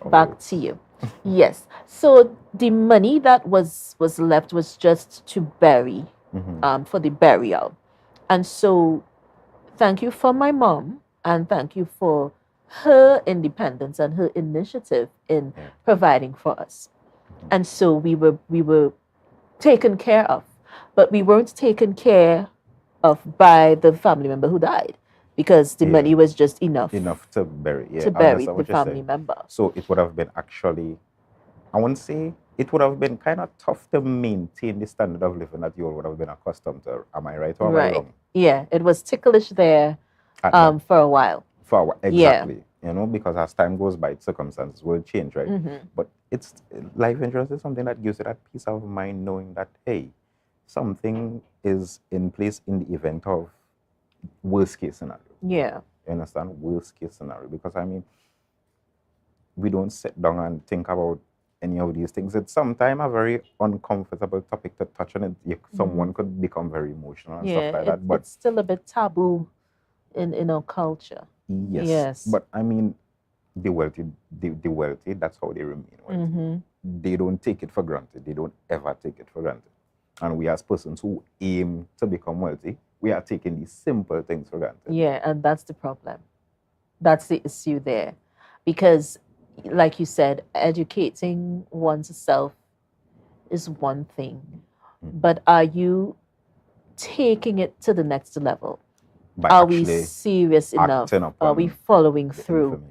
Back to you. Yes. So the money that was left was just to bury, for the burial. And so thank you for my mom, and thank you for her independence and her initiative in providing for us. And so we were taken care of, but we weren't taken care of by the family member who died, because the money was just enough to bury, to bury the family member. So it would have been actually, I wouldn't say, it would have been kind of tough to maintain the standard of living that you all would have been accustomed to. Am I right or am I wrong? Yeah, it was ticklish there for a while. Exactly. You know, because as time goes by, circumstances will change, right? But it's life insurance is something that gives you that peace of mind, knowing that, hey, something is in place in the event of worst case scenario. Yeah. You understand? Worst case scenario. Because I mean, we don't sit down and think about any of these things. It's sometimes a very uncomfortable topic to touch on. Someone could become very emotional and stuff like that. But it's still a bit taboo in our culture. Yes. But I mean, the wealthy, that's how they remain wealthy. They don't take it for granted. They don't ever take it for granted. And we as persons who aim to become wealthy, we are taking these simple things for granted. Yeah, and that's the problem. That's the issue there. Because, like you said, educating oneself is one thing. But are you taking it to the next level? Are we serious enough? Are we following through?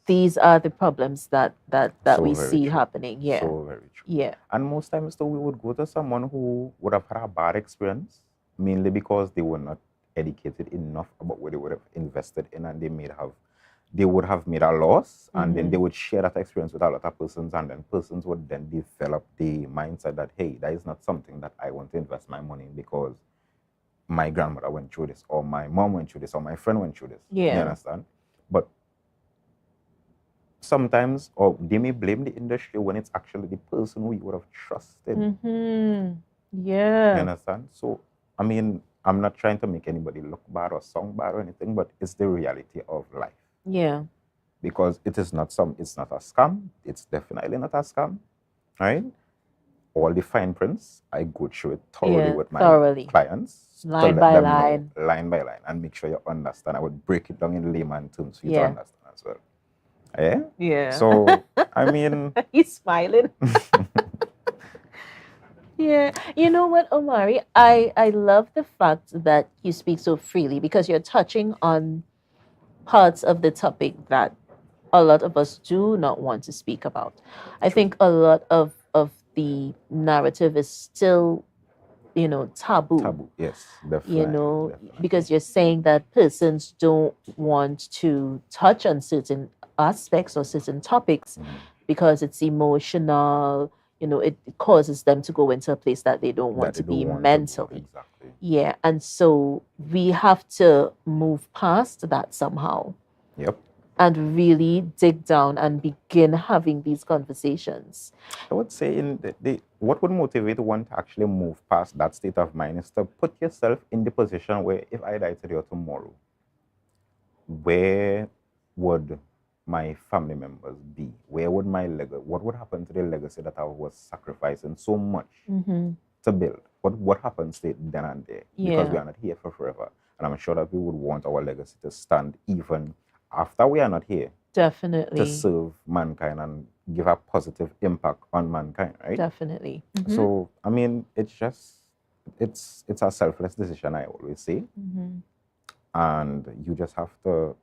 these are the problems that So we very see true. happening. Yeah. So very true. Yeah. And most times, though, we would go to someone who would have had a bad experience, mainly because they were not educated enough about what they would have invested in, and they would have made a loss, and then they would share that experience with a lot of persons, and then persons would then develop the mindset that, hey, that is not something that I want to invest my money in because my grandmother went through this, or my mom went through this, or my friend went through this. Yeah. You understand? But sometimes, or they may blame the industry when it's actually the person who you would have trusted. Yeah. You understand? So, I mean, I'm not trying to make anybody look bad or sound bad or anything, but it's the reality of life. Yeah. Because it's not a scam. It's definitely not a scam, right? All the fine prints, I go through it thoroughly with my clients. Line to by let them line. know, line by line, and make sure you understand. I would break it down in layman terms for you to Yeah. understand as well. Yeah? Yeah. So, I mean... He's smiling. Yeah. You know what, Omari? I love the fact that you speak so freely because you're touching on parts of the topic that a lot of us do not want to speak about. I think a lot of the narrative is still, taboo. Taboo, yes, definitely. Definitely. Because you're saying that persons don't want to touch on certain aspects or certain topics because it's emotional, it causes them to go into a place that they don't want to be mentally. Exactly. Yeah, and so we have to move past that somehow. Yep. And really dig down and begin having these conversations. I would say what would motivate one to actually move past that state of mind is to put yourself in the position where if I die today or tomorrow, where would my family members be? Where would my legacy? What would happen to the legacy that I was sacrificing so much to build? What happens then and there? Because we are not here for forever, and I'm sure that we would want our legacy to stand even after we are not here. Definitely. To serve mankind and give a positive impact on mankind, right? Definitely. So, I mean, it's a selfless decision, I always say. And you just have to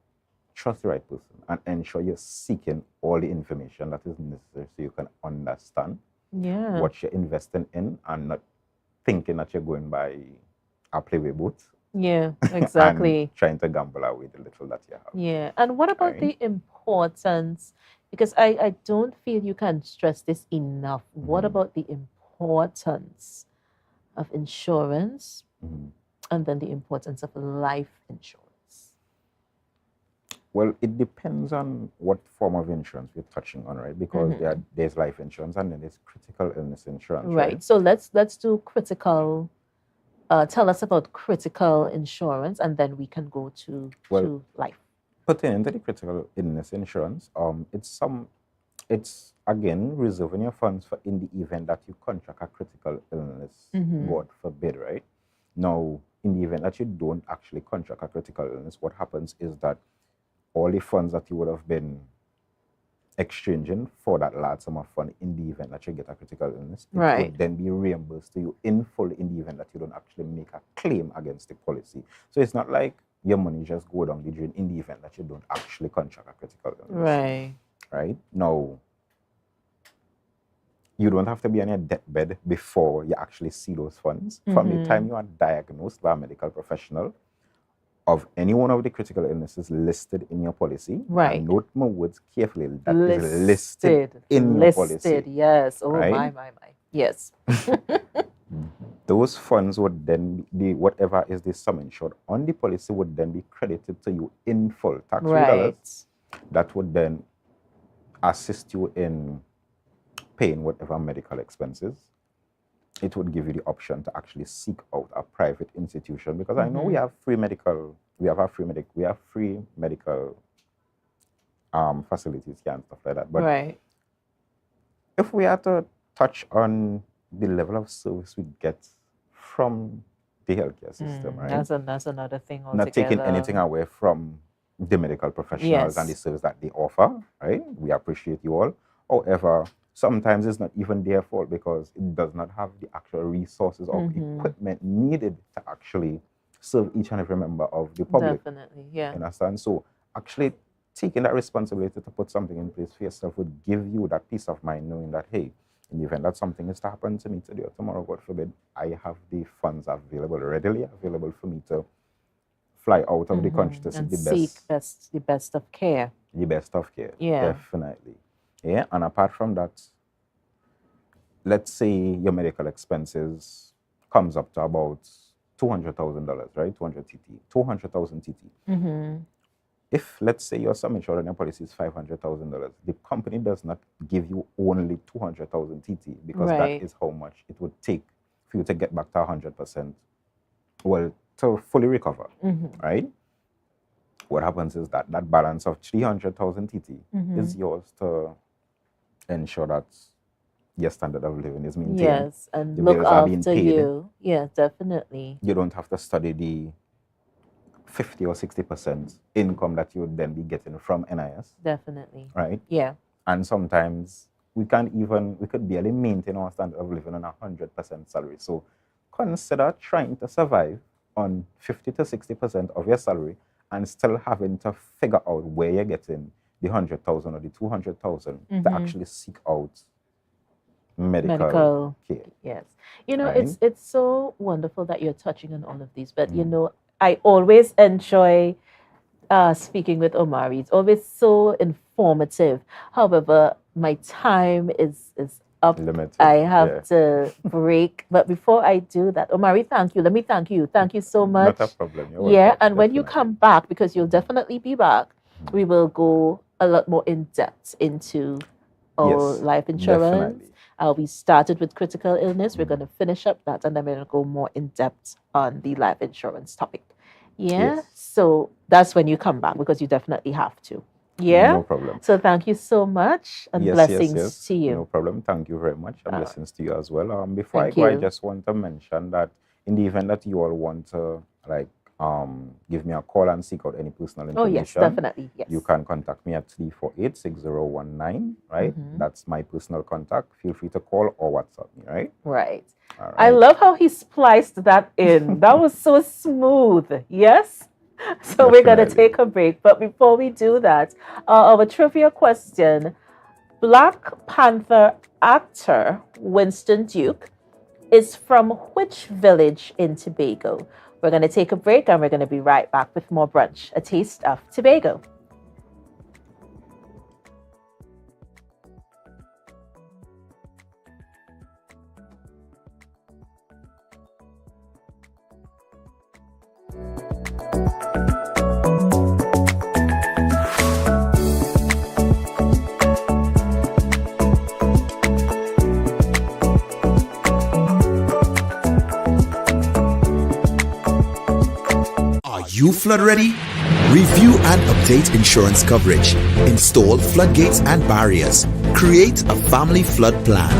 trust the right person and ensure you're seeking all the information that is necessary so you can understand what you're investing in and not thinking that you're going by a playway boat. Yeah, exactly. And trying to gamble away the little that you have. Yeah. And what about the importance? Because I don't feel you can stress this enough. What about the importance of insurance and then the importance of life insurance? Well, it depends on what form of insurance we're touching on, right? Because there's life insurance and then there's critical illness insurance. Right. So let's do critical. Tell us about critical insurance, and then we can go to life. Pertaining to the critical illness insurance, it's again reserving your funds for in the event that you contract a critical illness, God forbid, right? Now, in the event that you don't actually contract a critical illness, what happens is that all the funds that you would have been exchanging for that large sum of fund in the event that you get a critical illness, it would then be reimbursed to you in full in the event that you don't actually make a claim against the policy. So it's not like your money just go down the drain in the event that you don't actually contract a critical illness. Right? Now, you don't have to be on your deathbed before you actually see those funds. From the time you are diagnosed by a medical professional of any one of the critical illnesses listed in your policy. And note my words carefully. That is listed in your policy. Yes. Oh, my. Yes. Those funds would then be, whatever is the sum insured on the policy would then be credited to you in full. Tax-free dollars. That would then assist you in paying whatever medical expenses. It would give you the option to actually seek out a private institution, because I know we have free medical facilities here and stuff like that. But if we are to touch on the level of service we get from the healthcare system, right? That's another thing altogether. Not taking anything away from the medical professionals and the service that they offer, right? We appreciate you all. However, sometimes it's not even their fault because it does not have the actual resources or equipment needed to actually serve each and every member of the public. Definitely, yeah. You understand? So actually taking that responsibility to put something in place for yourself would give you that peace of mind, knowing that, hey, in the event that something is to happen to me today or tomorrow, God forbid, I have the funds readily available for me to fly out of the country to seek And the seek the best of care. The best of care. Yeah. Definitely. Yeah. And apart from that, let's say your medical expenses comes up to about $200,000, right? 200,000 TT. If, let's say, your sum insured on your policy is $500,000, the company does not give you only 200,000 TT because that is how much it would take for you to get back to 100%. Well, to fully recover, right? What happens is that balance of 300,000 TT is yours to ensure that your standard of living is maintained. Yes, and the look bills are being after paid. you. Yeah, definitely. You don't have to study the 50 or 60% income that you would then be getting from NIS. Definitely. Right? Yeah. And sometimes we could barely maintain our standard of living on 100% salary. So consider trying to survive on 50 to 60% of your salary and still having to figure out where you're getting the 100,000 or the 200,000 to actually seek out medical care. Yes. You know, Right? it's so wonderful that you're touching on all of these. But, you know, I always enjoy speaking with Omari. It's always so informative. However, my time is up. Limited. I have to break. But before I do that, Omari, thank you. Let me thank you. Thank you so much. Not a problem. You're Yeah, welcome, and when you definitely. come back, because you'll definitely be back, we will go a lot more in depth into our Yes, life insurance. definitely. We started with critical illness. We're going to finish up that, and then we're going to go more in depth on the life insurance topic. Yeah. Yes. So that's when you come back, because you definitely have to. Yeah. No problem. So thank you so much, and blessings to you. No problem. Thank you very much. And blessings to you as well. Before Thank I go, I you. just want to mention that in the event that you all want to give me a call and seek out any personal Oh, information, yes, definitely. Yes. you can contact me at 348-6019, right? That's my personal contact. Feel free to call or WhatsApp me, right? Right. All right. I love how he spliced that in. That was so smooth. Yes? So we're going to take a break. But before we do that, our trivia question, Black Panther actor Winston Duke is from which village in Tobago? We're going to take a break, and we're going to be right back with more Brunch, a taste of Tobago. Are you flood ready? Review and update insurance coverage. Install floodgates and barriers. Create a family flood plan.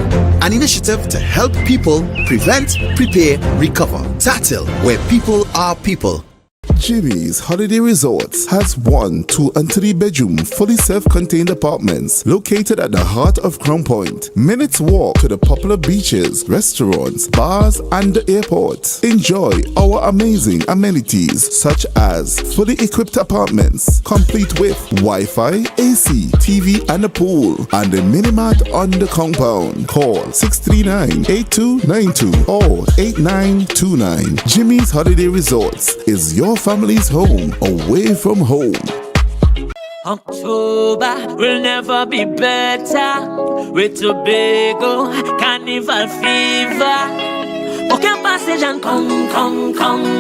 An initiative to help people prevent, prepare, recover. TATIL, where people are people. Jimmy's Holiday Resorts has 1, 2, and 3 bedroom, fully self-contained apartments located at the heart of Crown Point. Minutes walk to the popular beaches, restaurants, bars, and the airport. Enjoy our amazing amenities such as fully equipped apartments, complete with Wi-Fi, AC, TV, and a pool, and a mini-mart on the compound. Call 639-8292 or 8929. Jimmy's Holiday Resorts is your family's home away from home. October will never be better with Tobago Carnival Fever. Book your passage and come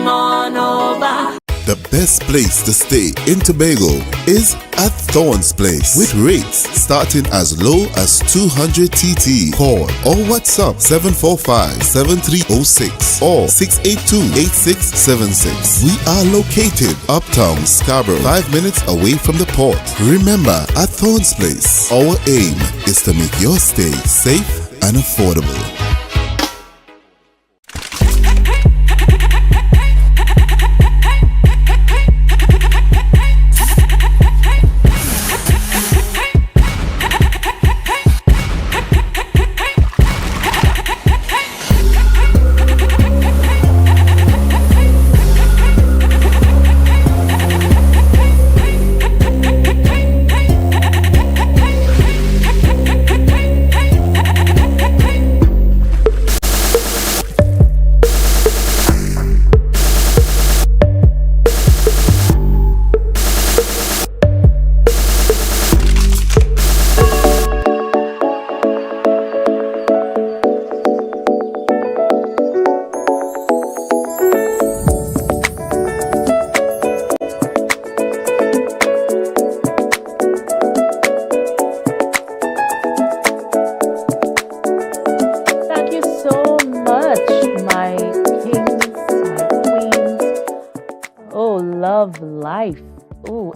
on over. The best place to stay in Tobago is at Thorn's Place, with rates starting as low as 200 TT. Call or WhatsApp 745-7306 or 682-8676. We are located uptown Scarborough, 5 minutes away from the port. Remember, at Thorn's Place, our aim is to make your stay safe and affordable.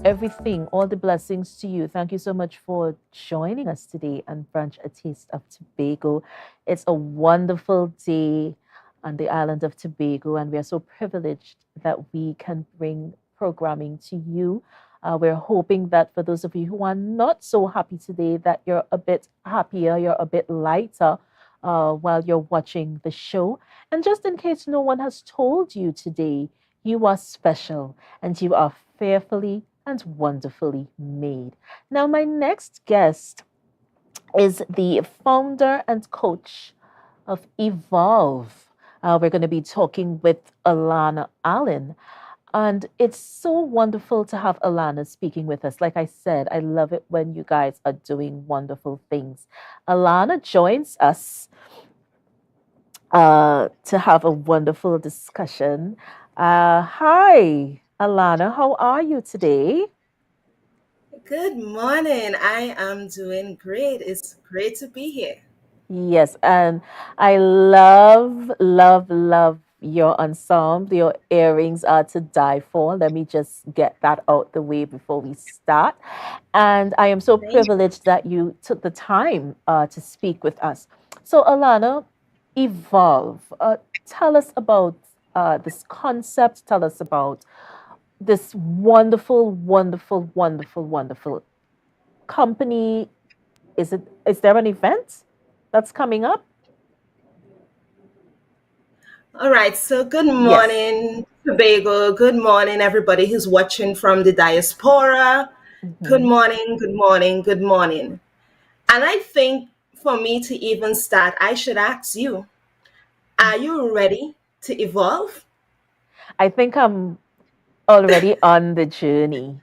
everything, all the blessings to you. Thank you so much for joining us today on Brunch, A Taste of Tobago. It's a wonderful day on the island of Tobago, and we are so privileged that we can bring programming to you. We're hoping that for those of you who are not so happy today, that you're a bit happier, you're a bit lighter while you're watching the show. And just in case no one has told you today, you are special and you are fearfully and wonderfully made. Now, my next guest is the founder and coach of Evolve. We're going to be talking with Alana Allen. And it's so wonderful to have Alana speaking with us. Like I said, I love it when you guys are doing wonderful things. Alana joins us to have a wonderful discussion. Hi, Alana, how are you today? Good morning. I am doing great. It's great to be here. Yes, and I love, love, love your ensemble. Your earrings are to die for. Let me just get that out the way before we start. And I am so Thank privileged that you took the time to speak with us. So, Alana, Evolve. Tell us about this concept. Tell us about this wonderful, wonderful, wonderful, wonderful company. Is there an event that's coming up? All right. So, good Yes. morning, Tobago. Good morning, everybody who's watching from the diaspora. Good Mhm. morning, good morning, good morning. And I think for me to even start, I should ask you, are you ready to evolve? I think I'm already on the journey.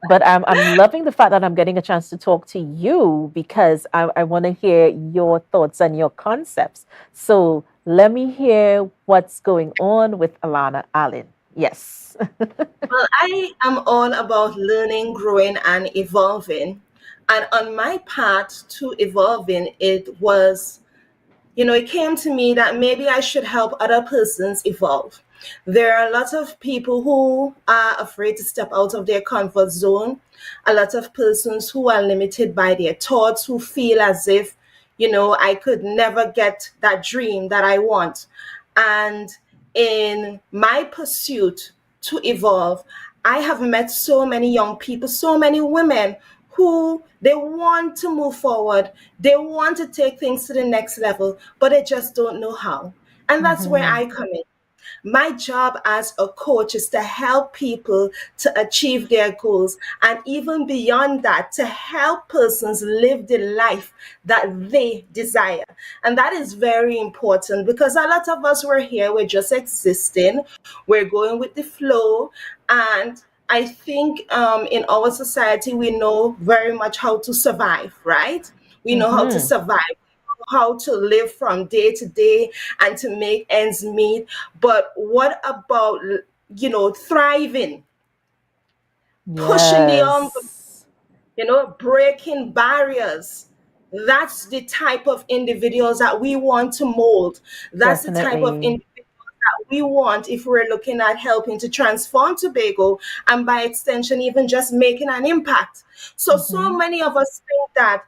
But I'm loving the fact that I'm getting a chance to talk to you because I want to hear your thoughts and your concepts. So let me hear what's going on with Alana Allen. Yes. Well, I am all about learning, growing, and evolving. And on my path to evolving, it came to me that maybe I should help other persons evolve. There are a lot of people who are afraid to step out of their comfort zone, a lot of persons who are limited by their thoughts, who feel as if, I could never get that dream that I want. And in my pursuit to evolve, I have met so many young people, so many women who they want to move forward, they want to take things to the next level, but they just don't know how. And that's where Hmm. I come in. My job as a coach is to help people to achieve their goals, and even beyond that, to help persons live the life that they desire. And that is very important because a lot of us were here, we're just existing, we're going with the flow. And I think in our society, we know very much how to survive, right? We know how to Hmm. survive, how to live from day to day and to make ends meet. But what about, thriving, pushing the envelope, Yes, breaking barriers? That's the type of individuals that we want to mold. That's the type of definitely. individuals that we want if we're looking at helping to transform Tobago and by extension, even just making an impact. So Hmm. many of us think that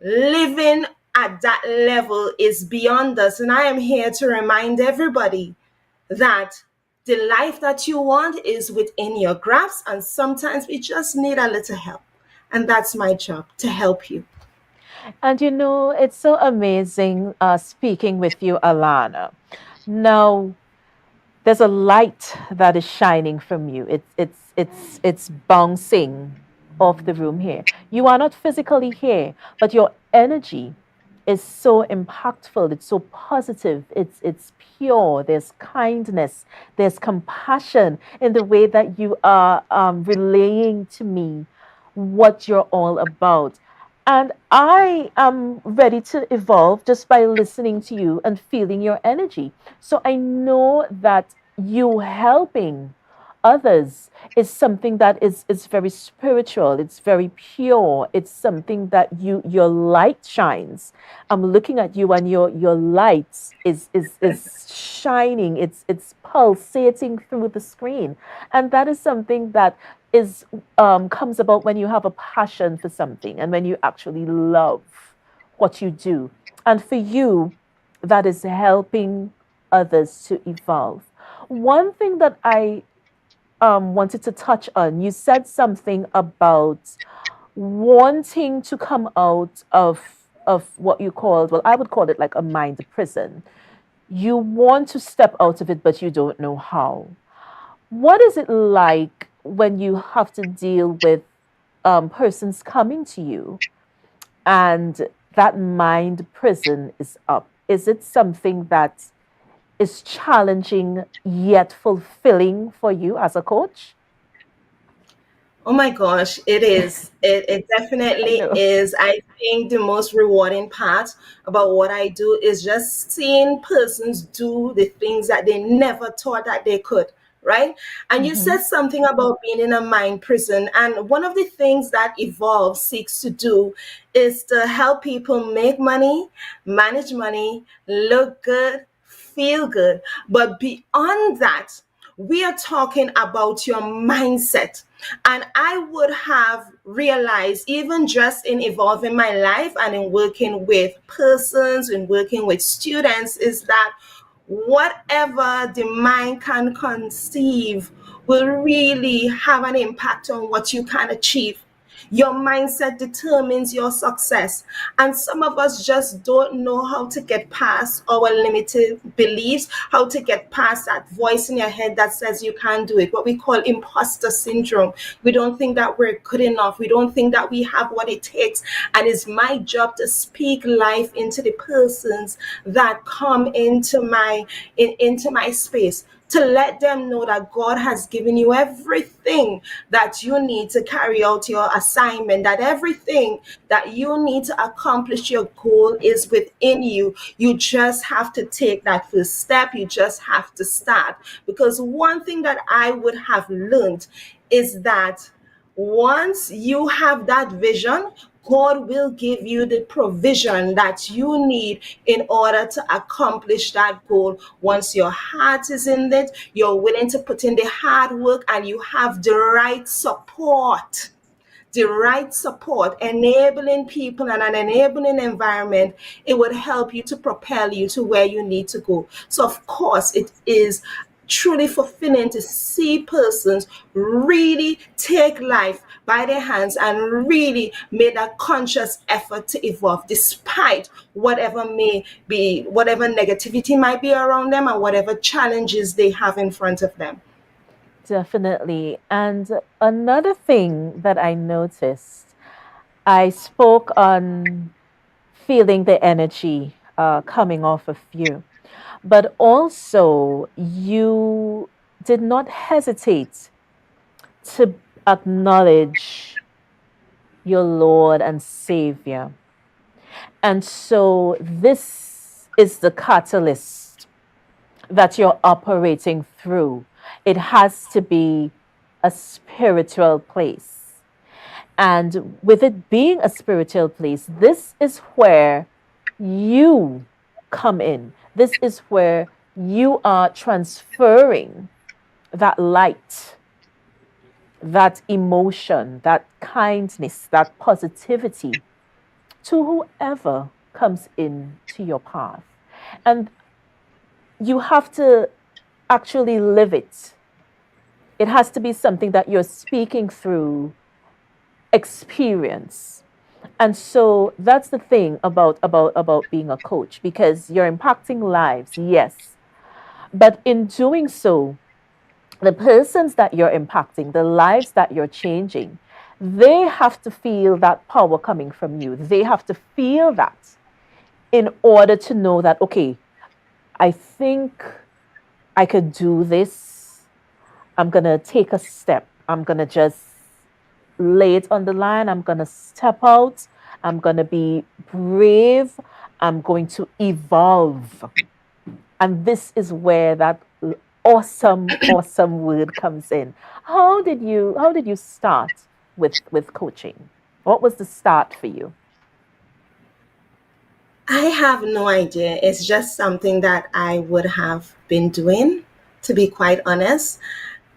living at that level is beyond us. And I am here to remind everybody that the life that you want is within your grasp. And sometimes we just need a little help. And that's my job to help you. And it's so amazing speaking with you, Alana. Now, there's a light that is shining from you. It's bouncing off the room here. You are not physically here, but your energy is so impactful. It's so positive. It's pure. There's kindness. There's compassion in the way that you are relaying to me what you're all about. And I am ready to evolve just by listening to you and feeling your energy. So I know that you helping others is something that is very spiritual, it's very pure, it's something that your light shines. I'm looking at you and your light is shining, it's pulsating through the screen. And that is something that is comes about when you have a passion for something and when you actually love what you do. And for you, that is helping others to evolve. One thing that I wanted to touch on, you said something about wanting to come out of what you called, well, I would call it like a mind prison. You want to step out of it, but you don't know how. What is it like when you have to deal with persons coming to you and that mind prison is up? Is it something that is challenging yet fulfilling for you as a coach? Oh my gosh, it is. It I definitely know. is. I think the most rewarding part about what I do is just seeing persons do the things that they never thought that they could, right? And you Mm-hmm. said something about being in a mind prison. And one of the things that Evolve seeks to do is to help people make money, look good, feel good. But beyond that, we are talking about your mindset. And I would have realized, even just in evolving my life and in working with persons and working with students, is that whatever the mind can conceive will really have an impact on what you can achieve. Your mindset determines your success. And some of us just don't know how to get past our limited beliefs, how to get past that voice in your head that says you can't do it, what we call imposter syndrome. We don't think that we're good enough. We don't think that we have what it takes. And it's my job to speak life into the persons that come into my space, to let them know that God has given you everything that you need to carry out your assignment, that everything that you need to accomplish your goal is within you. You just have to take that first step. You just have to start. Because one thing that I would have learned is that once you have that vision, God will give you the provision that you need in order to accomplish that goal. Once your heart is in it, you're willing to put in the hard work, and you have the right support, enabling people and an enabling environment, it would help you to propel you to where you need to go. So, of course, it is truly fulfilling to see persons really take life by their hands and really make a conscious effort to evolve despite whatever negativity might be around them and whatever challenges they have in front of them. Definitely. And another thing that I noticed, I spoke on feeling the energy coming off of you, but also you did not hesitate to acknowledge your Lord and Savior. And so this is the catalyst that you're operating through. It has to be a spiritual place. And with it being a spiritual place, this is where you come in. This is where you are transferring that light, that emotion, that kindness, that positivity to whoever comes into your path. And you have to actually live it. It has to be something that you're speaking through experience. And so that's the thing about being a coach, because you're impacting lives, yes. But in doing so, the persons that you're impacting, the lives that you're changing, they have to feel that power coming from you. They have to feel that in order to know that, okay, I think I could do this. I'm going to take a step. I'm going to just lay it on the line. I'm going to step out. I'm going to be brave. I'm going to evolve. And this is where that awesome word comes in. How did you start with coaching? What was the start for you? I have no idea. It's just something that I would have been doing, to be quite honest.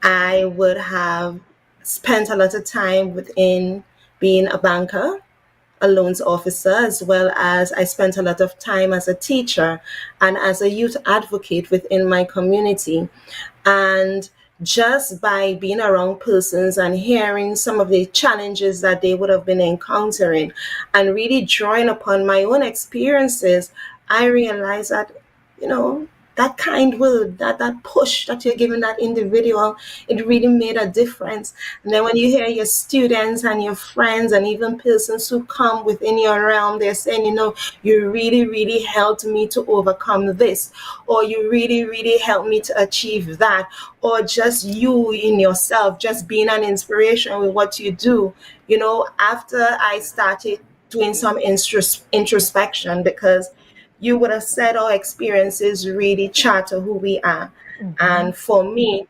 I would have spent a lot of time within being a banker, a loans officer, as well as I spent a lot of time as a teacher and as a youth advocate within my community. And just by being around persons and hearing some of the challenges that they would have been encountering and really drawing upon my own experiences, I realized that, you know, that kind word, that push that you're giving that individual, it really made a difference. And then when you hear your students and your friends and even persons who come within your realm, they're saying, you know, you really, really helped me to overcome this, or you really, really helped me to achieve that, or just you in yourself, just being an inspiration with what you do. You know, after I started doing some introspection, because you would have said our experiences really charter who we are. And for me,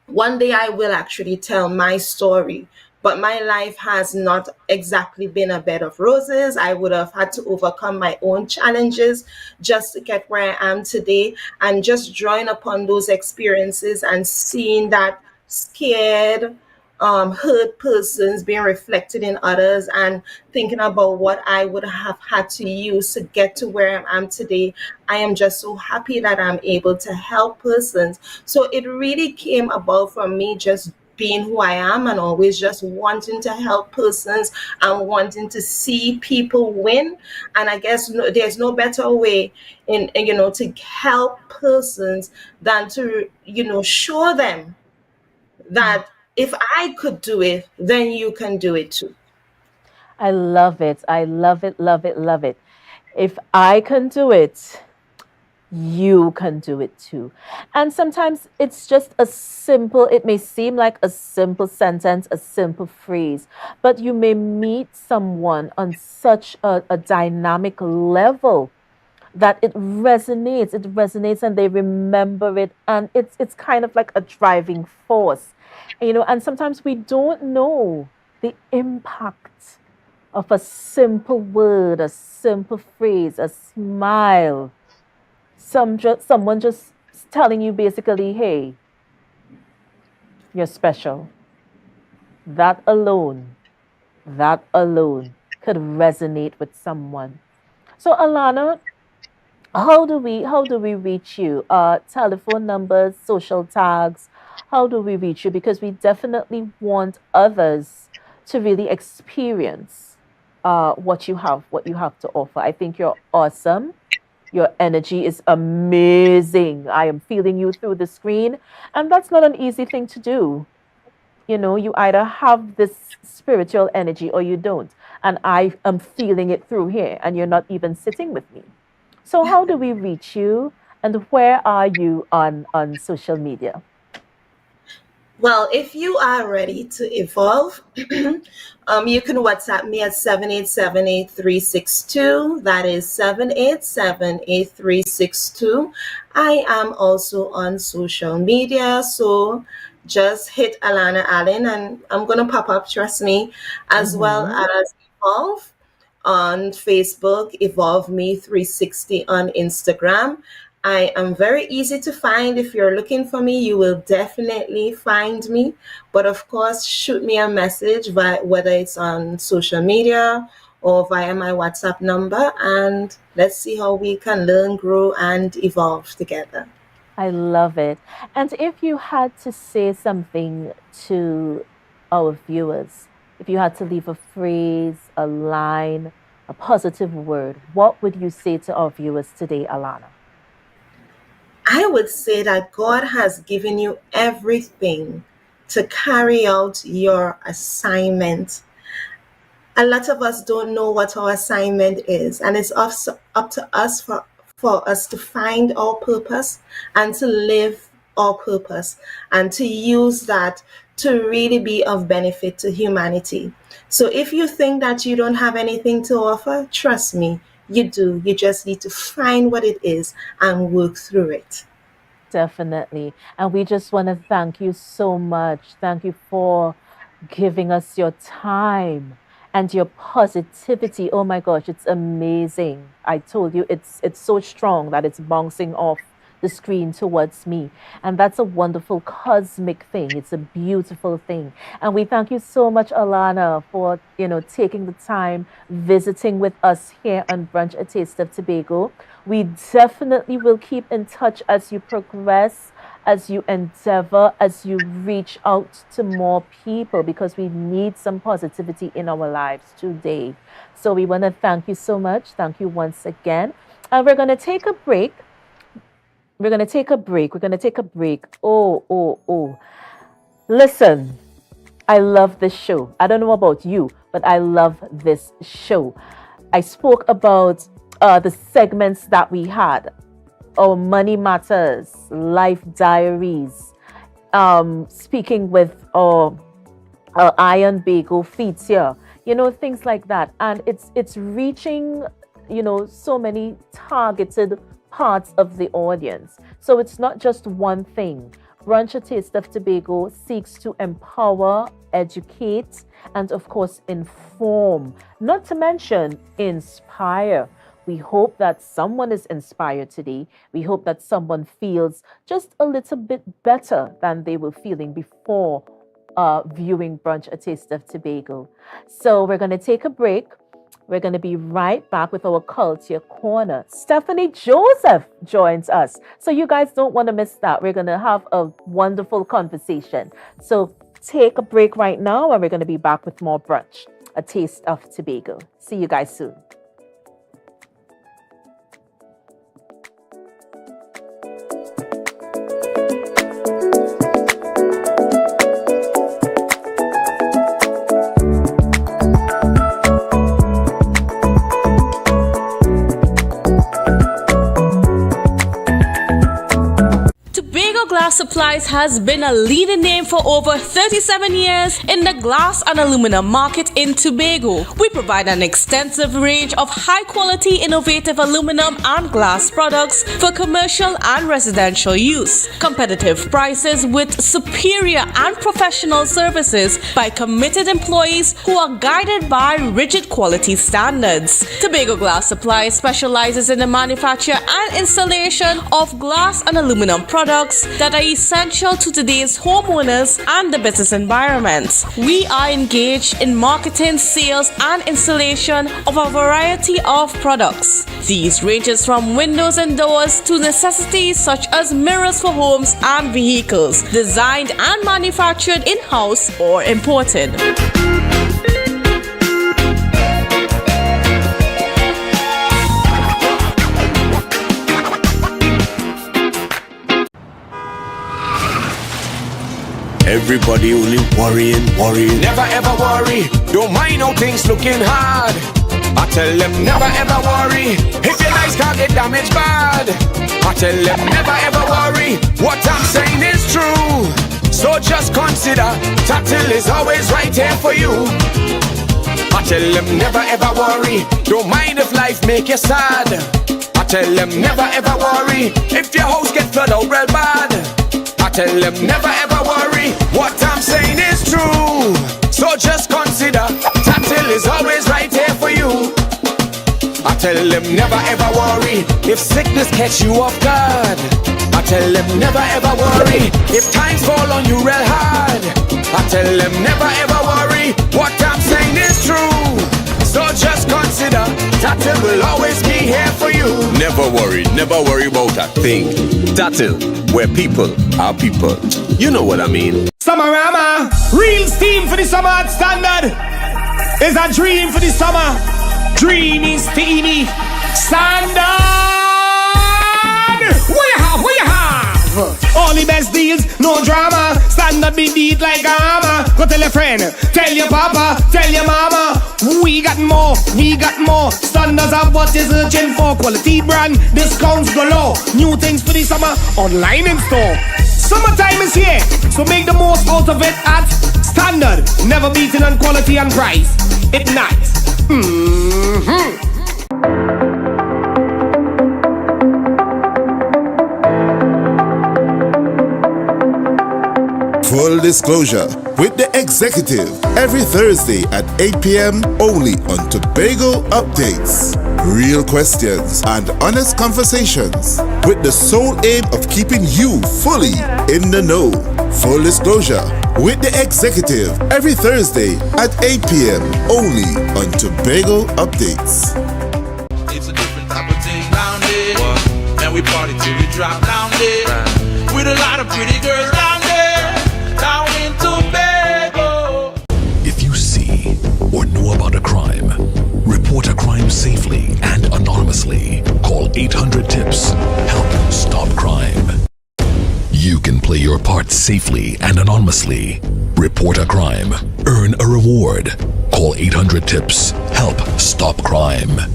one day I will actually tell my story, but my life has not exactly been a bed of roses. I would have had to overcome my own challenges just to get where I am today. And just drawing upon those experiences and seeing that scared, hurt persons being reflected in others, and thinking about what I would have had to use to get to where I am today. I am just so happy that I'm able to help persons. So it really came about from me just being who I am and always just wanting to help persons and wanting to see people win. And I guess there's no better way you know, to help persons than to, you know, show them that if I could do it, then you can do it too. I love it. I love it, love it, love it. If I can do it, you can do it too. And sometimes it's just a simple, it may seem like a simple sentence, a simple phrase, but you may meet someone on such a dynamic level that it resonates and they remember it, and it's kind of like a driving force, you know. And sometimes we don't know the impact of a simple word, a simple phrase, a smile, someone just telling you basically, hey, you're special. That alone, that alone could resonate with someone. So Alana, how do we reach you? Telephone numbers, social tags. How do we reach you? Because we definitely want others to really experience what you have to offer. I think you're awesome. Your energy is amazing. I am feeling you through the screen, and that's not an easy thing to do. You know, you either have this spiritual energy or you don't. And I am feeling it through here, and you're not even sitting with me. So how do we reach you, and where are you on social media? Well, if you are ready to evolve, you can WhatsApp me at 7878362. That is 7878362. I am also on social media, so just hit Alana Allen and I'm going to pop up, trust me, as well Mm-hmm. as Evolve on Facebook, Evolve Me 360 on Instagram. I am very easy to find. If you're looking for me, you will definitely find me. But of course, shoot me a message via, whether it's on social media or via my WhatsApp number, and let's see how we can learn, grow, and evolve together. I love it. And if you had to say something to our viewers, if you had to leave a phrase, a line, a positive word, what would you say to our viewers today, Alana? I would say that God has given you everything to carry out your assignment. A lot of us don't know what our assignment is, and it's up to us for us to find our purpose and to live our purpose and to use that to really be of benefit to humanity. So if you think that you don't have anything to offer, trust me, you do. You just need to find what it is and work through it. Definitely. And we just want to thank you so much. Thank you for giving us your time and your positivity. Oh my gosh, it's amazing. I told you it's so strong that it's bouncing off the screen towards me. And that's a wonderful cosmic thing. It's a beautiful thing. And we thank you so much, Alana, for, taking the time, visiting with us here on Brunch, A Taste of Tobago. We definitely will keep in touch as you progress, as you endeavor, as you reach out to more people, because we need some positivity in our lives today. So we want to thank you so much. Thank you once again. And we're going to take a break. We're going to take a break. Oh. Listen, I love this show. I don't know about you, but I love this show. I spoke about the segments that we had. Our Money Matters, Life Diaries, speaking with our Iron Bagel feature, things like that. And it's reaching, so many targeted parts of the audience. So it's not just one thing. Brunch, A Taste of Tobago seeks to empower, educate, and of course inform, not to mention inspire. We hope that someone is inspired today. We hope that someone feels just a little bit better than they were feeling before viewing Brunch, A Taste of Tobago. So we're going to take a break. We're going to be right back with our Culture Corner. Stephanie Joseph joins us. So you guys don't want to miss that. We're going to have a wonderful conversation. So take a break right now, and we're going to be back with more Brunch, A Taste of Tobago. See you guys soon. Glass Supplies has been a leading name for over 37 years in the glass and aluminum market in Tobago. We provide an extensive range of high-quality, innovative aluminum and glass products for commercial and residential use. Competitive prices with superior and professional services by committed employees who are guided by rigid quality standards. Tobago Glass Supplies specializes in the manufacture and installation of glass and aluminum products that are essential to today's homeowners and the business environment. We are engaged in marketing, sales, and installation of a variety of products. These ranges from windows and doors to necessities such as mirrors for homes and vehicles, designed and manufactured in-house or imported. Everybody only worrying. Never ever worry. Don't mind how things looking hard. I tell them never ever worry. If your nice car get damaged bad, I tell them never ever worry. What I'm saying is true. So just consider Tatil is always right here for you. I tell them never ever worry. Don't mind if life make you sad. I tell them never ever worry. If your house get flooded out real bad, I tell them never ever worry. What I'm saying is true. So just consider Tatil is always right here for you. I tell them never ever worry. If sickness catch you off guard, I tell them never ever worry. If times fall on you real hard, I tell them never ever worry. What I'm saying is true. So just consider Tatil will always be here for you. Never worry about a thing. Tatil, where people are people. You know what I mean. Summerama, real steam for the summer at standard. Is a dream for the summer. Dreamy, steamy, standard. What you have? All the best deals, no drama. Standard be beat like a hammer. Go tell your friend, tell your papa, tell your mama. We got more. Standards are what is searching for. Quality brand, discounts galore. New things for the summer, online in store. Summertime is here, so make the most out of it at Standard. Never beaten on quality and price. Ignite. Full Disclosure with the executive every Thursday at 8 p.m. only on Tobago Updates. Real questions and honest conversations with the sole aim of keeping you fully in the know. Full Disclosure with the executive every Thursday at 8 p.m. only on Tobago Updates. It's a different type of thing down there. And we party till we drop down there. With a lot of pretty girls down there. Down in Tobago. If you see or know about a crime, report a crime safely and anonymously. Call 800 TIPS. Help stop crime. You can play your part safely and anonymously. Report a crime. Earn a reward. Call 800 TIPS. Help stop crime.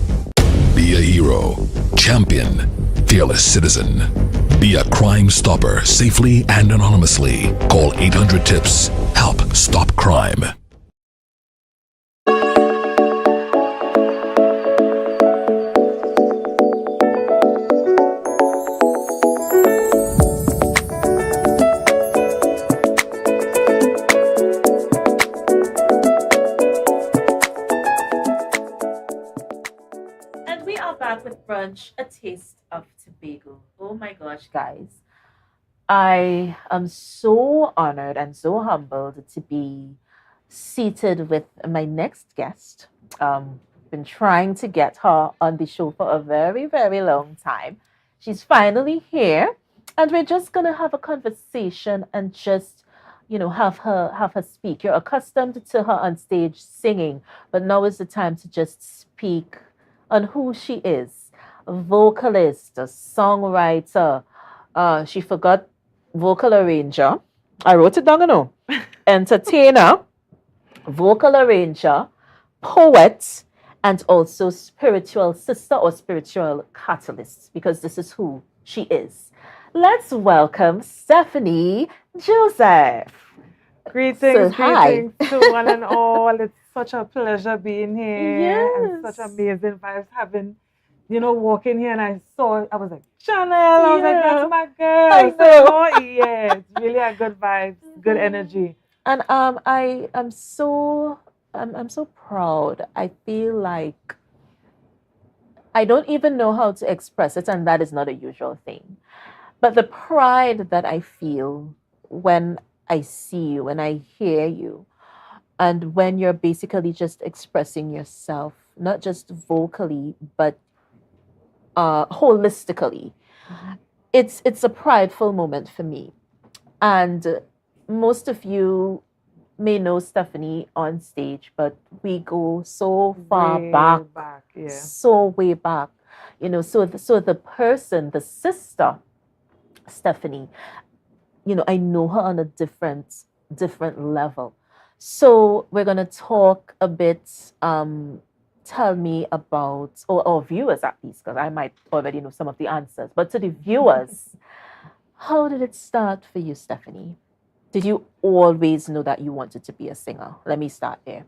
Be a hero. Champion. Fearless citizen. Be a crime stopper safely and anonymously. Call 800 TIPS. Help stop crime. And we are back with Brunch, a taste of Tobago. Oh my gosh, guys. I am so honored and so humbled to be seated with my next guest. Been trying to get her on the show for a very, very long time. She's finally here, and we're just gonna have a conversation and just, have her speak. You're accustomed to her on stage singing, but now is the time to just speak on who she is. A vocalist, a songwriter. She forgot vocal arranger. I wrote it down, entertainer, vocal arranger, poet, and also spiritual sister or spiritual catalyst, because this is who she is. Let's welcome Stephanie Joseph. Greetings, Hi. greetings to one and all. It's such a pleasure being here. And such amazing vibes having, walking here and I was like, Chanel, I was like, that's my girl. I know. Yeah, it's really a good vibe, good energy. And I'm so proud. I feel like I don't even know how to express it, and that is not a usual thing. But the pride that I feel when I see you, when I hear you, and when you're basically just expressing yourself, not just vocally, but holistically, it's a prideful moment for me. And most of you may know Stephanie on stage, but we go so far Way back, yeah. so way back. So the person, the sister, Stephanie, I know her on a different level. So we're gonna talk a bit. Tell me about, or viewers at least, because I might already know some of the answers. But to the viewers, how did it start for you, Stephanie? Did you always know that you wanted to be a singer? Let me start there.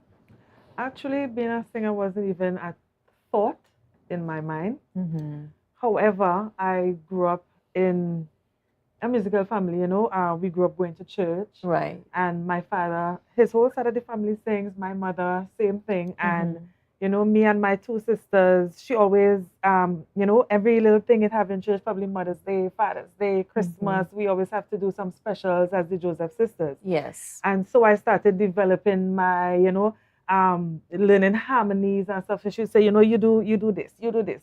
Actually, being a singer wasn't even a thought in my mind. However, I grew up in a musical family, we grew up going to church. Right. And my father, his whole side of the family sings, my mother, same thing. And, me and my two sisters, she always, every little thing it have in church, probably Mother's Day, Father's Day, Christmas, we always have to do some specials as the Joseph sisters. Yes. And so I started developing my, learning harmonies and stuff. So she would say, you do this.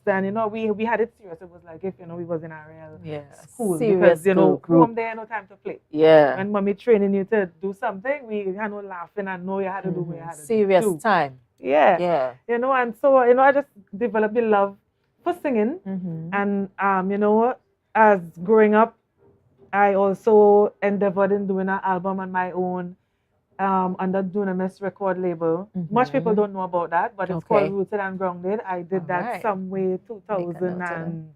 Then, we had it serious. It was like if, we was in a real school. Serious because, group. home there, no time to play. Yeah. When mommy training you to do something, we had no laughing and know you had to do what you had to do. Serious time. Yeah. Yeah. And so, I just developed the love for singing. And, as growing up, I also endeavored in doing an album on my own. Under Dunamis record label. Much people don't know about that, but it's called Rooted and Grounded. I did that somewhere 2000 and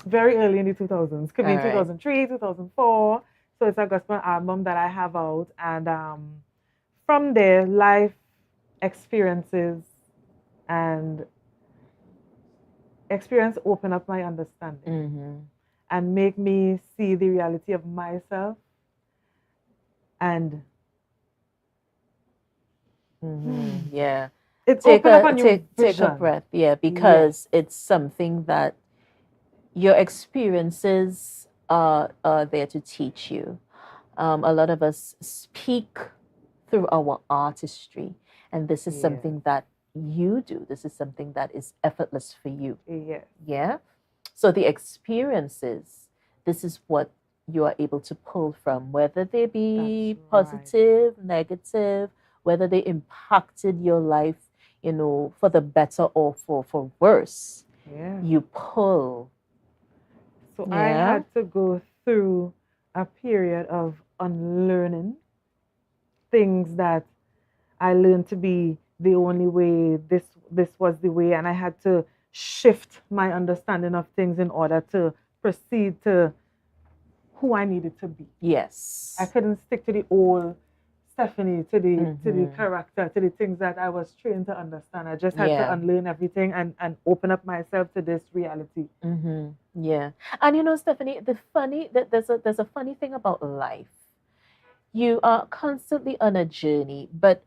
very early in the 2000s. Could be 2003, 2004. So it's a gospel album that I have out. And from there, life experiences and experience open up my understanding. and make me see the reality of myself. And Yeah. it opened up a new take a vision. breath, yeah, because it's something that your experiences are there to teach you. A lot of us speak through our artistry, and this is something that you do. This is something that is effortless for you. Yes. Yeah. So the experiences, this is what you are able to pull from, whether they be positive, negative, whether they impacted your life, for the better or for worse. Yeah. You pull. So I had to go through a period of unlearning things that I learned to be the only way, this was the way, and I had to shift my understanding of things in order to proceed to who I needed to be. Yes. I couldn't stick to the old Stephanie, to the character, to the things that I was trained to understand. I just had to unlearn everything and open up myself to this reality. Yeah. And Stephanie, there's a funny thing about life. You are constantly on a journey, but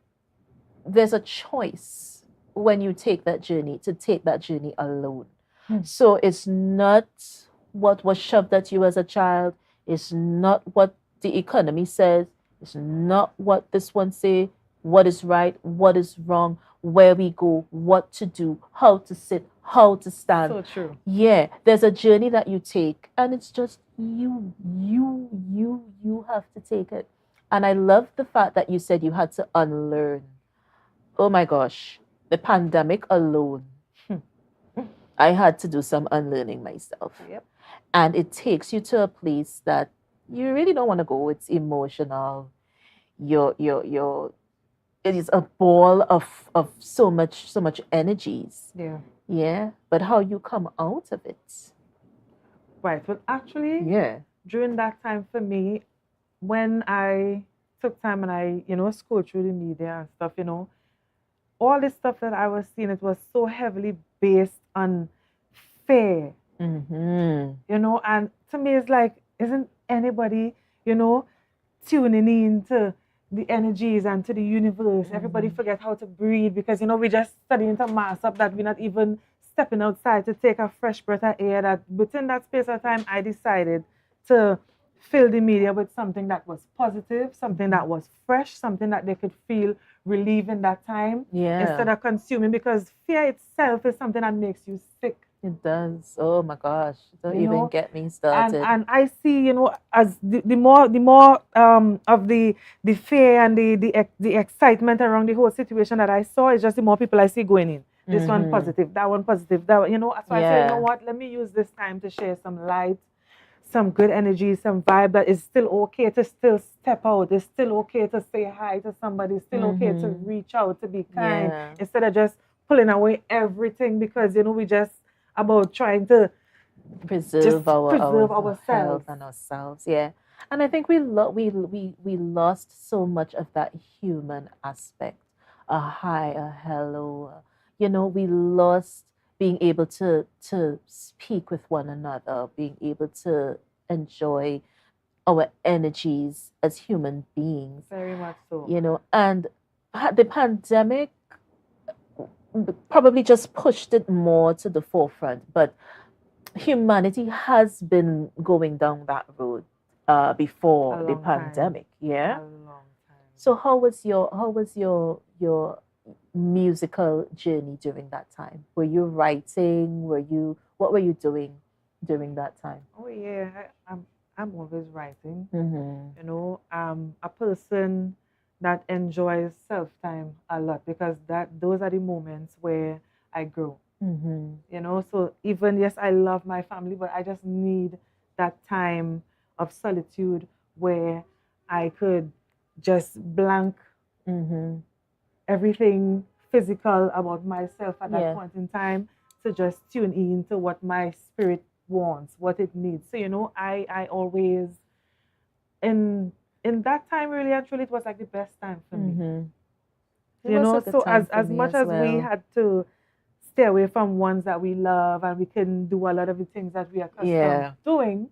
there's a choice when you take that journey to take that journey alone. So it's not what was shoved at you as a child. It's not what the economy says. It's not what this one say, what is right, what is wrong, where we go, what to do, how to sit, how to stand. So true. Yeah, there's a journey that you take, and it's just you have to take it. And I love the fact that you said you had to unlearn. Oh my gosh, the pandemic alone, I had to do some unlearning myself. Yep. And it takes you to a place that you really don't want to go. It's emotional. It is a ball of so much energies. Yeah. Yeah. But how you come out of it. Right. Well, actually, Yeah. during that time for me, when I took time and I, scrolled through the media and stuff, all this stuff that I was seeing, it was so heavily based on fear. And to me, it's like, isn't anybody, tuning in to the energies and to the universe? Everybody forget how to breathe because, we just studying to mass up that we're not even stepping outside to take a fresh breath of air. That within that space of time, I decided to fill the media with something that was positive, something that was fresh, something that they could feel relief in that time instead of consuming, because fear itself is something that makes you sick. It does. Oh my gosh. Don't even get me started. And I see, as the more of the fear and the excitement around the whole situation that I saw, is just the more people I see going in. This one positive, that one positive, that one, so I say, what, let me use this time to share some light, some good energy, some vibe, that is still okay to still step out. It's still okay to say hi to somebody. It's still okay to reach out, to be kind, instead of just pulling away everything because, we just about trying to preserve our ourselves health and ourselves. Yeah. And I think we lost so much of that human aspect. A hi, a hello. We lost being able to speak with one another, being able to enjoy our energies as human beings. Very much so. And the pandemic probably just pushed it more to the forefront, but humanity has been going down that road before the pandemic. Yeah. A long time. So how was your musical journey during that time? Were you writing? What were you doing during that time? Oh yeah, I'm always writing. A person that enjoys self-time a lot, because those are the moments where I grow. So even, yes, I love my family, but I just need that time of solitude where I could just blank everything physical about myself at that point in time, to just tune in to what my spirit wants, what it needs. So, I always, in that time, really and truly, it was like the best time for me. So as much as we had to stay away from ones that we love and we can do a lot of the things that we are accustomed doing,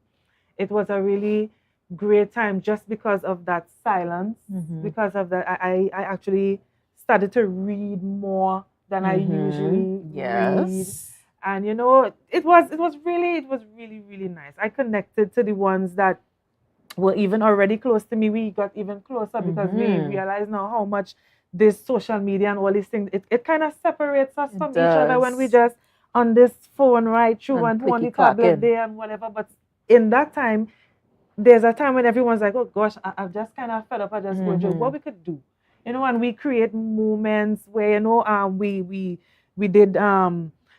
it was a really great time just because of that silence. Because of that, I actually started to read more than I usually read. And you know, it was really nice. I connected to the ones that were even already close to me. We got even closer because we realized now how much this social media and all these things, it kind of separates us from each other when we just on this phone right through and on the tablet there and whatever. But in that time, there's a time when everyone's like, oh gosh, I've just kind of fed up. I just wonder what we could do. You know, and we create moments where, you know, we did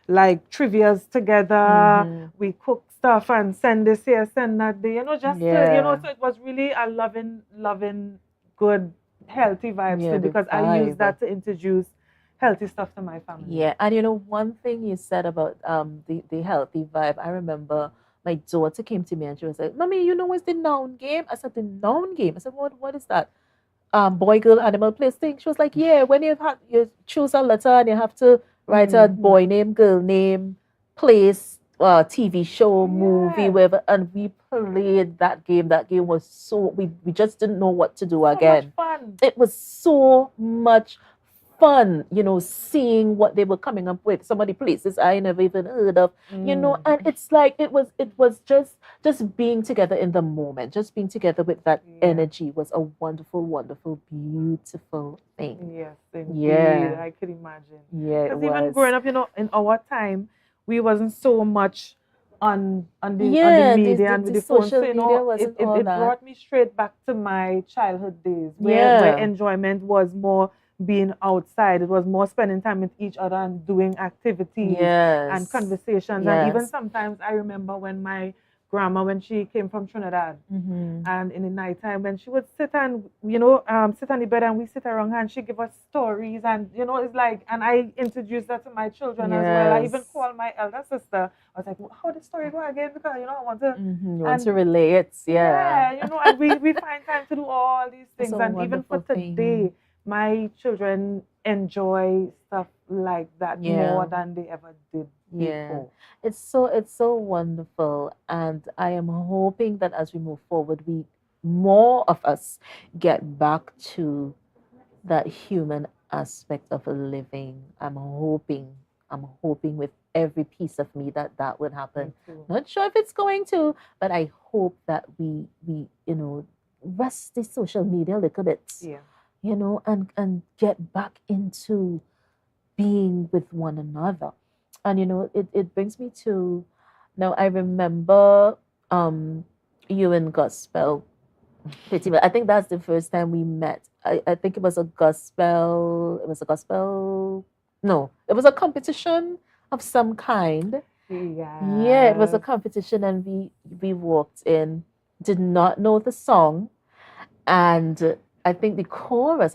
like trivias together. We cook stuff and send this here, send that there. You know, just to, you know, so it was really a loving, good, healthy vibes too, because I use that to introduce healthy stuff to my family. Yeah, and you know, one thing you said about the healthy vibe, I remember my daughter came to me and she was like, Mommy, you know what's the noun game? I said, the noun game? I said, what is that? Boy, girl, animal, place thing. She was like, yeah, when you choose a letter and you have to write a boy name, girl name, place, TV show, movie, whatever. And we played that game. That game was so, we just didn't know what to do again. Much fun. It was so much fun, you know, seeing what they were coming up with, some of the places I never even heard of, you know, and it's like it was just being together in the moment, just being together with that energy was a wonderful, wonderful, beautiful thing. Yes, indeed. I could imagine. Yeah, because even growing up, you know, in our time, we wasn't so much on the media and with the phone. So, you know, it brought me straight back to my childhood days where enjoyment was more being outside. It was more spending time with each other and doing activities and conversations. And even sometimes I remember when my grandma, when she came from Trinidad, and in the nighttime when she would sit and, you know, sit on the bed and we sit around her and she give us stories, and you know, it's like, and I introduced that to my children as well. I even called my elder sister. I was like, how did the story go again? Because, you know, I want to you want to relate. You know, and we find time to do all these things. And even for today, my children enjoy stuff like that more than they ever did before. It's so wonderful, and I am hoping that as we move forward, more of us get back to that human aspect of living. I'm hoping with every piece of me that would happen. Not sure if it's going to, but I hope that we you know, rest the social media a little bit. You know, and get back into being with one another. And you know, it brings me to, now I remember you in gospel pretty well. I think that's the first time we met. I think it was a gospel, no, it was a competition of some kind. Yeah, it was a competition, and we walked in, did not know the song, and I think the chorus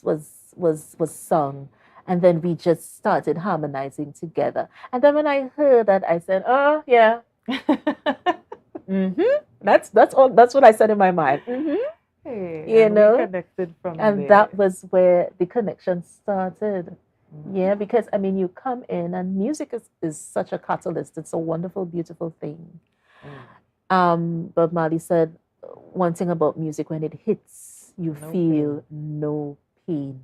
was sung, and then we just started harmonizing together. And then when I heard that, I said, oh yeah. That's all, that's what I said in my mind. You know, we connected from and there. that was where the connection started. Yeah, because I mean, you come in and music is such a catalyst. It's a wonderful, beautiful thing. Bob Marley said, one thing about music, when it hits, you feel no pain,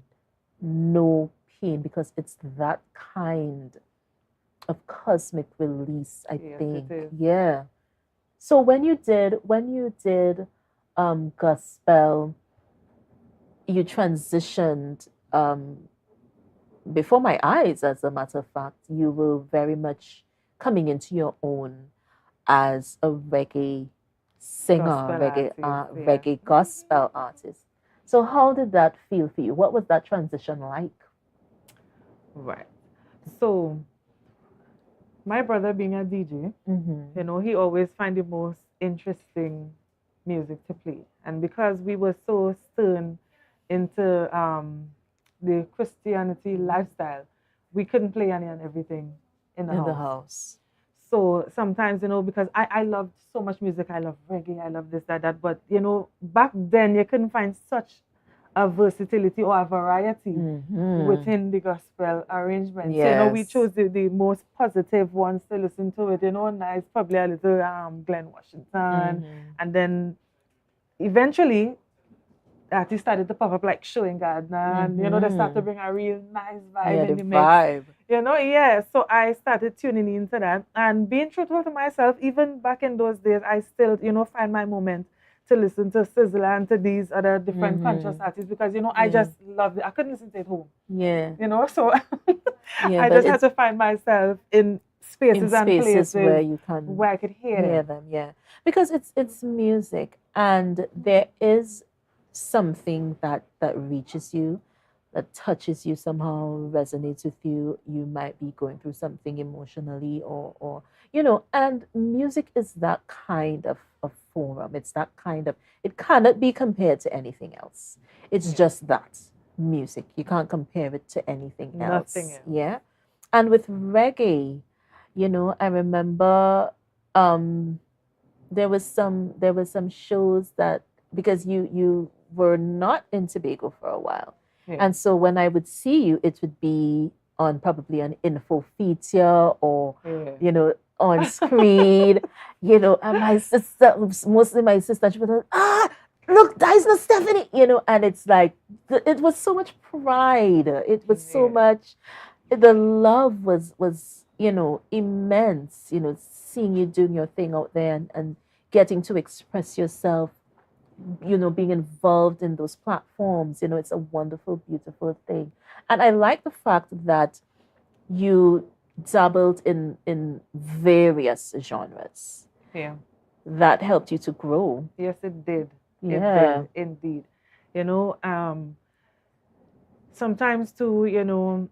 because it's that kind of cosmic release, I think. Yeah. So when you did gospel, you transitioned before my eyes, as a matter of fact. You were very much coming into your own as a reggae singer, reggae gospel artist. So how did that feel for you? What was that transition like? Right. So my brother, being a DJ, you know, he always find the most interesting music to play. And because we were so stern into the Christianity lifestyle, we couldn't play any and everything in the house. So sometimes, you know, because I loved so much music, I love reggae, I love this, that, but, you know, back then you couldn't find such a versatility or a variety within the gospel arrangements. Yes. You know, we chose the most positive ones to listen to it. You know, nice, probably a little Glenn Washington, and then eventually artists started to pop up like Showing Gardner, and you know, they started to bring a real nice vibe in the mix. Vibe. You know, yeah. So I started tuning into that and being truthful to myself. Even back in those days, I still, you know, find my moment to listen to Sizzla and to these other different conscious artists because, you know, I just loved it. I couldn't listen to it at home. Yeah. You know, so Yeah, I but just had to find myself in spaces and places where you can where I could hear them. Yeah, because it's music, and there is something that reaches you, that touches you somehow, resonates with you. You might be going through something emotionally, or you know, and music is that kind of forum. It's that kind of, it cannot be compared to anything else. It's just that music. You can't compare it to anything else. Nothing else. Yeah. And with reggae, you know, I remember there was some shows that, because you were not in Tobago for a while. Yeah. And so when I would see you, it would be on probably an info feature or, you know, on screen, you know, and my sister, mostly my sister, she was like, look, that's not Stephanie, you know, and it's like, it was so much pride. It was so much, the love was, you know, immense, you know, seeing you doing your thing out there and getting to express yourself, you know, being involved in those platforms, you know, it's a wonderful, beautiful thing. And I like the fact that you dabbled in various genres. Yeah. That helped you to grow. Yes, it did. Yeah. It did, indeed. You know, sometimes too, you know,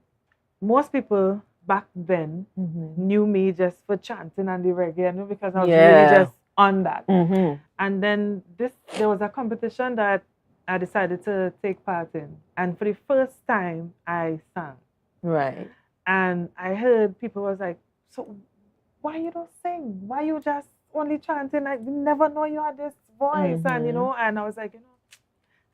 most people back then knew me just for chanting and the reggae, you know, because I was really just on that. And then there was a competition that I decided to take part in. And for the first time, I sang. Right. And I heard people was like, so why you don't sing? Why you just only chanting? I never know you had this voice. And, you know, and I was like, you know,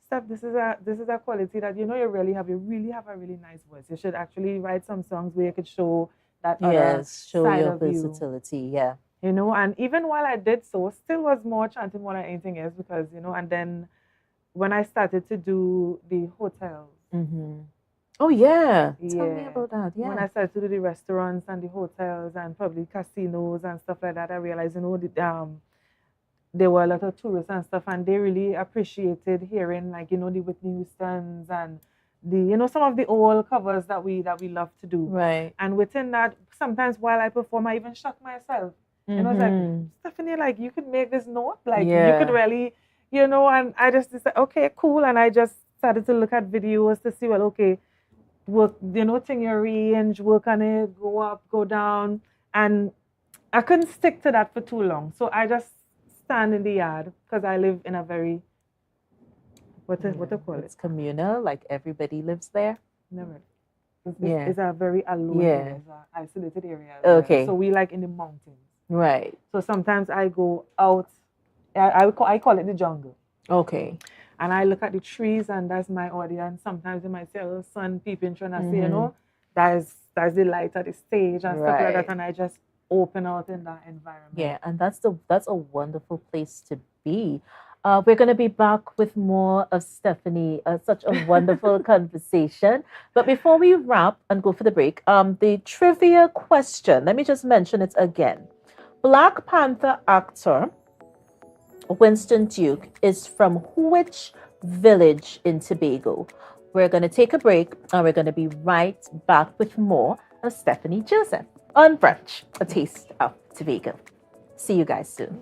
Steph, this is a quality that, you know, you really have a really nice voice. You should actually write some songs where you could show that other show side your of versatility, yeah. You know, and even while I did so, still was more chanting more than anything else because, you know, and then when I started to do the hotels. Oh, yeah. Tell me about that, yeah. When I started to do the restaurants and the hotels and probably casinos and stuff like that, I realized, you know, there were a lot of tourists and stuff, and they really appreciated hearing, like, you know, the Whitney Houstons and the, you know, some of the old covers that we love to do. Right. And within that, sometimes while I perform, I even shock myself. And I was like, Stephanie, like, you could make this note, like, you could really, you know, and I just said, okay, cool. And I just started to look at videos to see, well, okay, work, you know, thing your range, work on it, go up, go down. And I couldn't stick to that for too long. So I just stand in the yard because I live in a very, what do you call it? It's communal, like everybody lives there. Never. It's a very alone area, it's an isolated area. Okay. So we like in the mountains. Right. So sometimes I go out, I call it the jungle. Okay. And I look at the trees and that's my audience. Sometimes you might see a little sun peeping through and I say, you know, that's the light at the stage and stuff like that. And I just open out in that environment. Yeah, and that's a wonderful place to be. We're going to be back with more of Stephanie, such a wonderful conversation. But before we wrap and go for the break, the trivia question, let me just mention it again. Black Panther actor Winston Duke is from which village in Tobago? We're going to take a break and we're going to be right back with more of Stephanie Joseph on Brunch, a taste of Tobago. See you guys soon.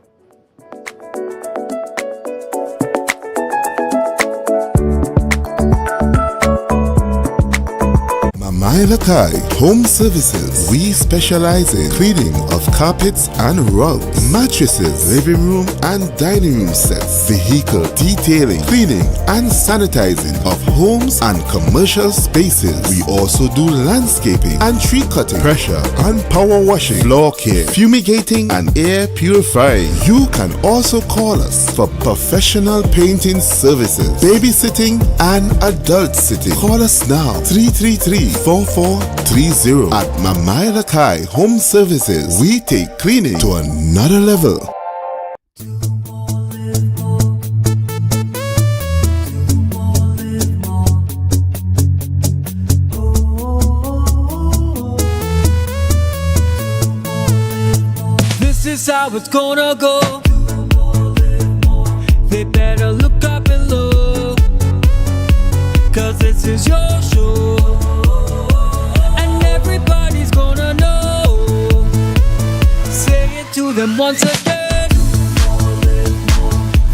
Mamailakai Home Services. We specialize in cleaning of carpets and rugs, mattresses, living room and dining room sets, vehicle detailing, cleaning and sanitizing of homes and commercial spaces. We also do landscaping and tree cutting, pressure and power washing, floor care, fumigating and air purifying. You can also call us for professional painting services, babysitting and adult sitting. Call us now 333-4430 at Mamailakai Home Services. We take cleaning to another level. This is how it's gonna go. They better look up and look, 'cause this is your show. And everybody's gonna know. Say it to them once again.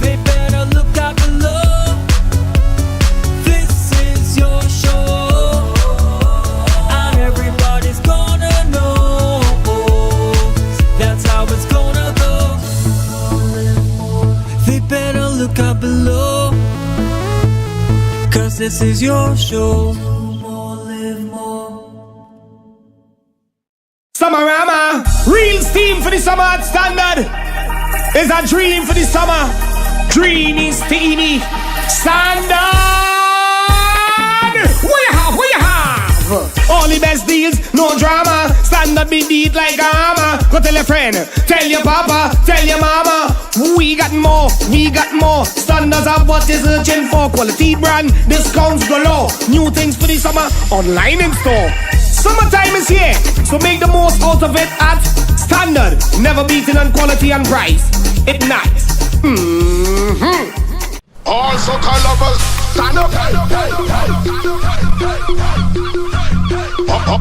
They better look up and look. This is your show. And everybody's gonna know. That's how it's gonna go. They better look up below, 'cause this is your show. Summerama, real steam for the summer at standard. It's a dream for the summer. Dreamy, steamy, standard. What you have? What you have? All the best deals, no drama. Standard be beat like a hammer. Go tell your friend, tell your papa, tell your mama. We got more, we got more. Standards are what is searching for. Quality brand, discounts galore. New things for the summer, online in store. Summertime is here, so make the most out of it at Standard. Never beaten on quality and price. It nice. Also lovers, stand up.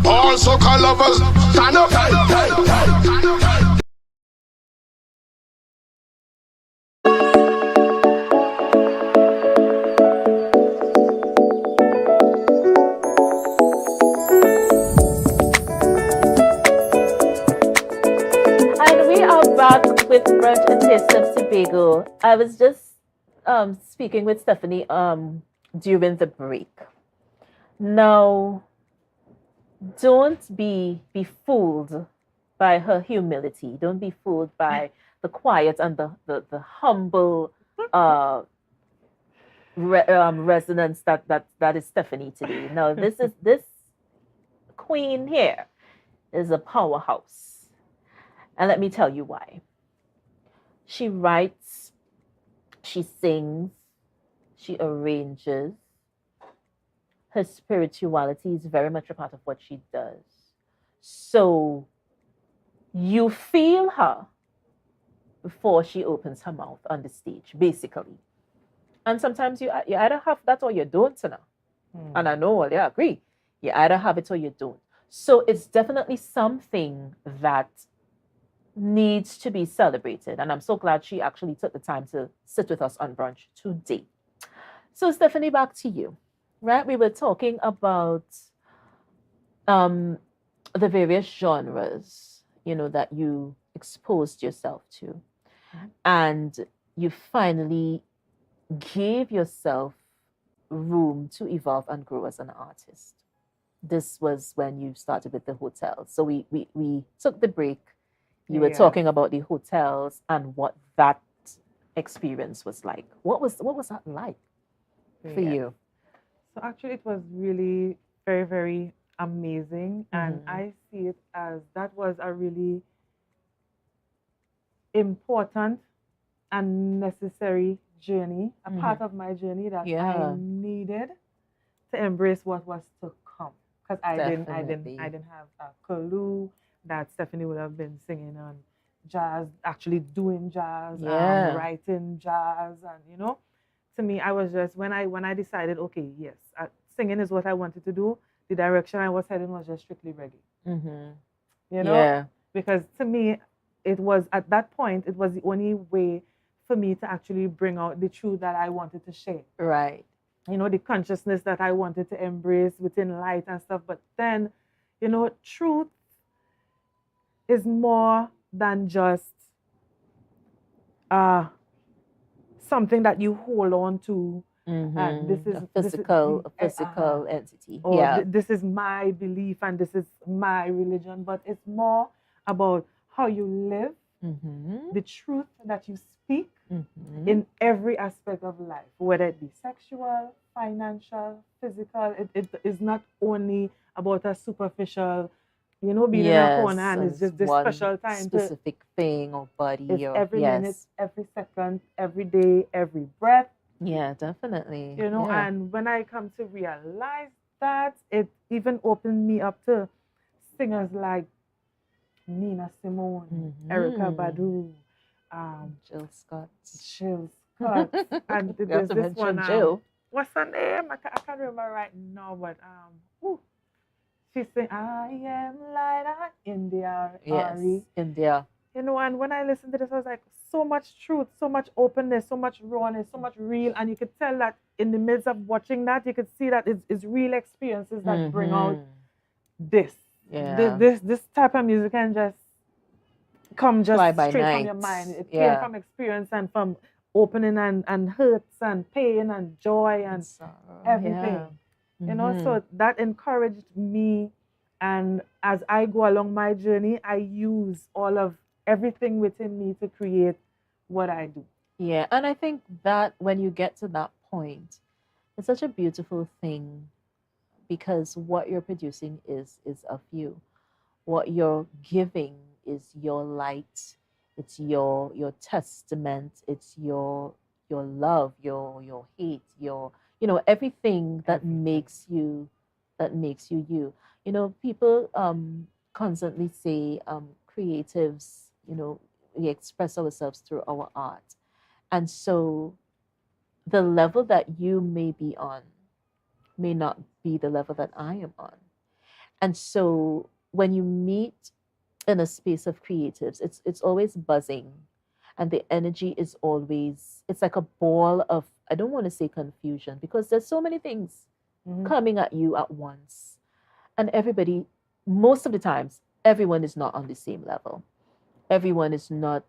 Also lovers, stand up. Back with Brunch and Taste of Tobago. I was just speaking with Stephanie during the break. Now, don't be fooled by her humility. Don't be fooled by the quiet and the humble resonance that is Stephanie today. Now, this queen here is a powerhouse. And let me tell you why. She writes, she sings, she arranges. Her spirituality is very much a part of what she does. So you feel her before she opens her mouth on the stage, basically. And sometimes you either have that or you don't, you know. And I know, I agree. You either have it or you don't. So it's definitely something that needs to be celebrated. And I'm so glad she actually took the time to sit with us on Brunch today. So Stephanie, back to you. Right? We were talking about the various genres, that you exposed yourself to. And you finally gave yourself room to evolve and grow as an artist. This was when you started with the hotels. So we took the break. You were talking about the hotels and what that experience was like. What was that like for you? So actually, it was really very, very amazing. And I see it as that was a really important and necessary journey, a part of my journey that I needed to embrace what was to come. Because I didn't have a clue that Stephanie would have been singing on jazz, actually doing jazz, writing jazz, and to me, I was just when I decided, okay, yes, singing is what I wanted to do. The direction I was heading was just strictly reggae. Because to me, it was at that point, it was the only way for me to actually bring out the truth that I wanted to share. Right. the consciousness that I wanted to embrace within light and stuff. But then, truth is more than just something that you hold on to. And this is A physical entity. or Yeah. this is my belief and this is my religion, but it's more about how you live, the truth that you speak in every aspect of life, whether it be sexual, financial, physical. It is not only about a superficial, being in a corner and it's just this one special time specific thing or body it's or every minute, yes. every second, every day, every breath. Yeah, definitely. Yeah. And when I come to realize that, it even opened me up to singers like Nina Simone, Erica Badu, Jill Scott. And You have there's to this one. mention Jill. What's her name? I can't remember right now, but she sang "I Am Light" India. Yes, India. And when I listened to this, I was like, so much truth, so much openness, so much rawness, so much real. And you could tell that in the midst of watching that, you could see that it's real experiences that bring out this. Yeah. This type of music can just come just Fly by straight from night. your mind. It Yeah. came from experience and from opening and hurts and pain and joy and everything. Yeah. So that encouraged me. And as I go along my journey, I use all of everything within me to create what I do. Yeah, and I think that when you get to that point, it's such a beautiful thing because what you're producing is of you. What you're giving is your light. It's your testament. It's your love, your hate, your everything that makes you you. People constantly say creatives, we express ourselves through our art. And so the level that you may be on may not be the level that I am on. And so when you meet in a space of creatives, it's always buzzing. And the energy is always, it's like a ball of, I don't want to say confusion because there's so many things coming at you at once. And everybody, most of the times, everyone is not on the same level. Everyone is not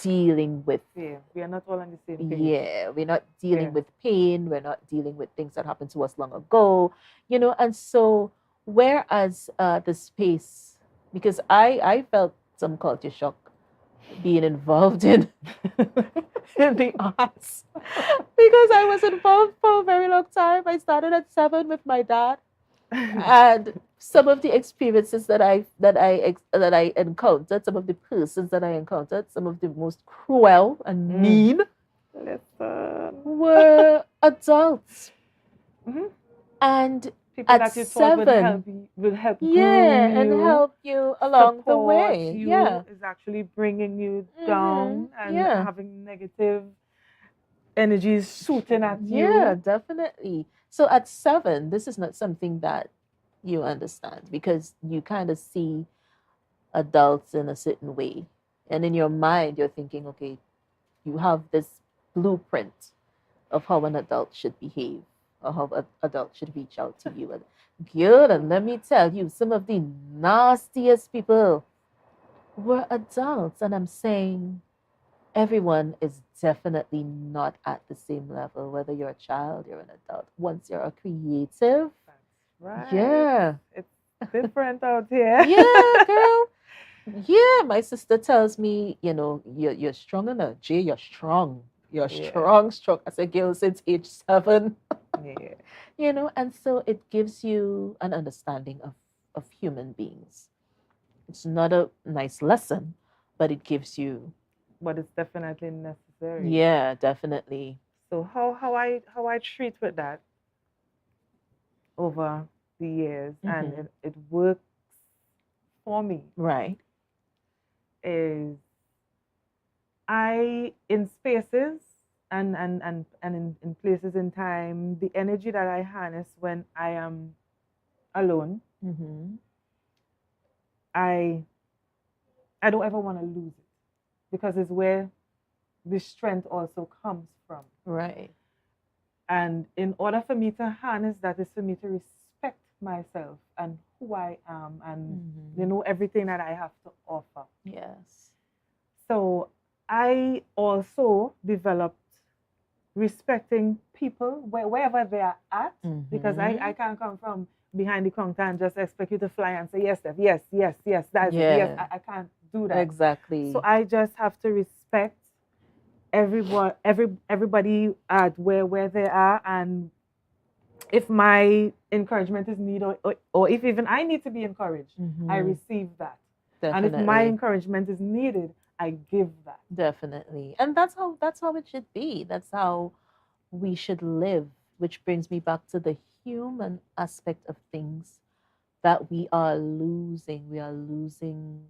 dealing with. Yeah, we are not all on the same page. Yeah, we're not dealing with pain. We're not dealing with things that happened to us long ago, And so, whereas the space, because I felt some culture shock being involved in the arts because I was involved for a very long time. I started at 7 with my dad, and some of the experiences that I encountered, some of the persons that I encountered, some of the most cruel and mean were adults. And people at that you thought 7, would help yeah, groom and you, help you along the support way. you, Yeah, is actually bringing you down and yeah. having negative energies shooting at you. Yeah, definitely. So at 7, this is not something that you understand because you kind of see adults in a certain way. And in your mind, you're thinking, okay, you have this blueprint of how an adult should behave or how an adult should reach out to you. And good, and let me tell you, some of the nastiest people were adults. And I'm saying everyone is definitely not at the same level, whether you're a child, you're an adult. Once you're a creative, Right. yeah. It's different out here. Yeah, girl. Yeah, my sister tells me, you're strong enough. Jay, you're strong. You're strong. I said, girl, since age 7. Yeah. And so it gives you an understanding of human beings. It's not a nice lesson, but it gives you. But it's definitely necessary. Yeah, definitely. So how I treat with that over the years, and it works for me. Right. Is I in spaces and in places in time, the energy that I harness when I am alone, I don't ever want to lose it because it's where the strength also comes from. Right. And in order for me to harness that is for me to respect myself and who I am and everything that I have to offer. Yes. So I also developed respecting people wherever they are at, because I can't come from behind the counter and just expect you to fly and say yes, Steph, yes, that's it, yes. I can't do that. Exactly. So I just have to respect everybody at where they are, and if my encouragement is needed or if even I need to be encouraged, I receive that. Definitely. And if my encouragement is needed, I give that. Definitely. And that's how it should be. That's how we should live, which brings me back to the human aspect of things that we are losing. We are losing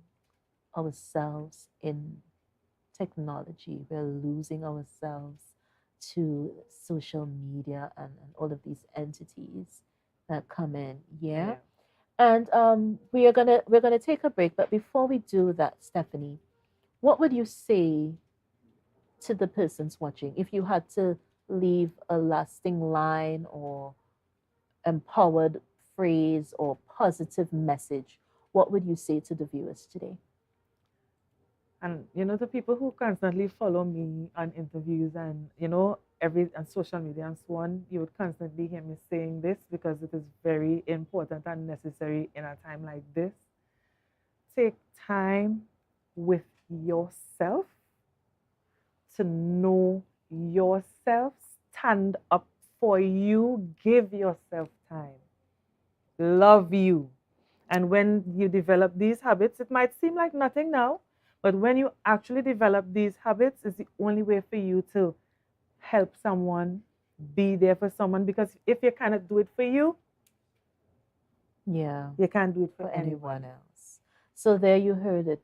ourselves in technology. We're losing ourselves to social media and all of these entities that come in. Yeah. And we're gonna take a break. But before we do that, Stephanie, what would you say to the persons watching if you had to leave a lasting line or empowered phrase or positive message? What would you say to the viewers today? And the people who constantly follow me on interviews and on social media and so on, you would constantly hear me saying this because it is very important and necessary in a time like this. Take time with yourself to know yourself, stand up for you, give yourself time, love you. And when you develop these habits, it might seem like nothing now, but when you actually develop these habits, it's the only way for you to help someone, be there for someone, because if you cannot do it for you, you can't do it for anyone else. So there you heard it.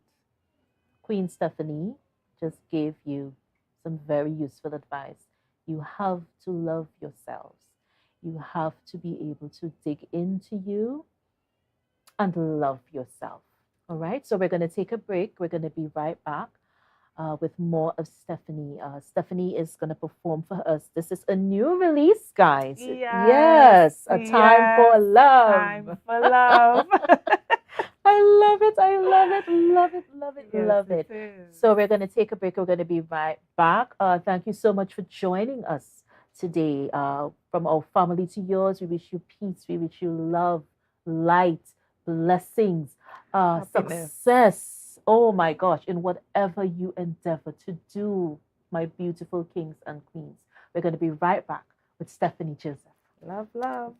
Queen Stephanie just gave you some very useful advice. You have to love yourselves. You have to be able to dig into you and love yourself. All right, so we're going to take a break. We're going to be right back with more of Stephanie. Stephanie is going to perform for us. This is a new release, guys. Yes, A Time for Love. Time for love. I love it. I love it. Love it. Love it. Yes, love it. So we're going to take a break. We're going to be right back. Thank you so much for joining us today. From our family to yours, we wish you peace. We wish you love, light, blessings, success. Oh my gosh, in whatever you endeavor to do, my beautiful kings and queens. We're going to be right back with Stephanie Joseph. Love, love.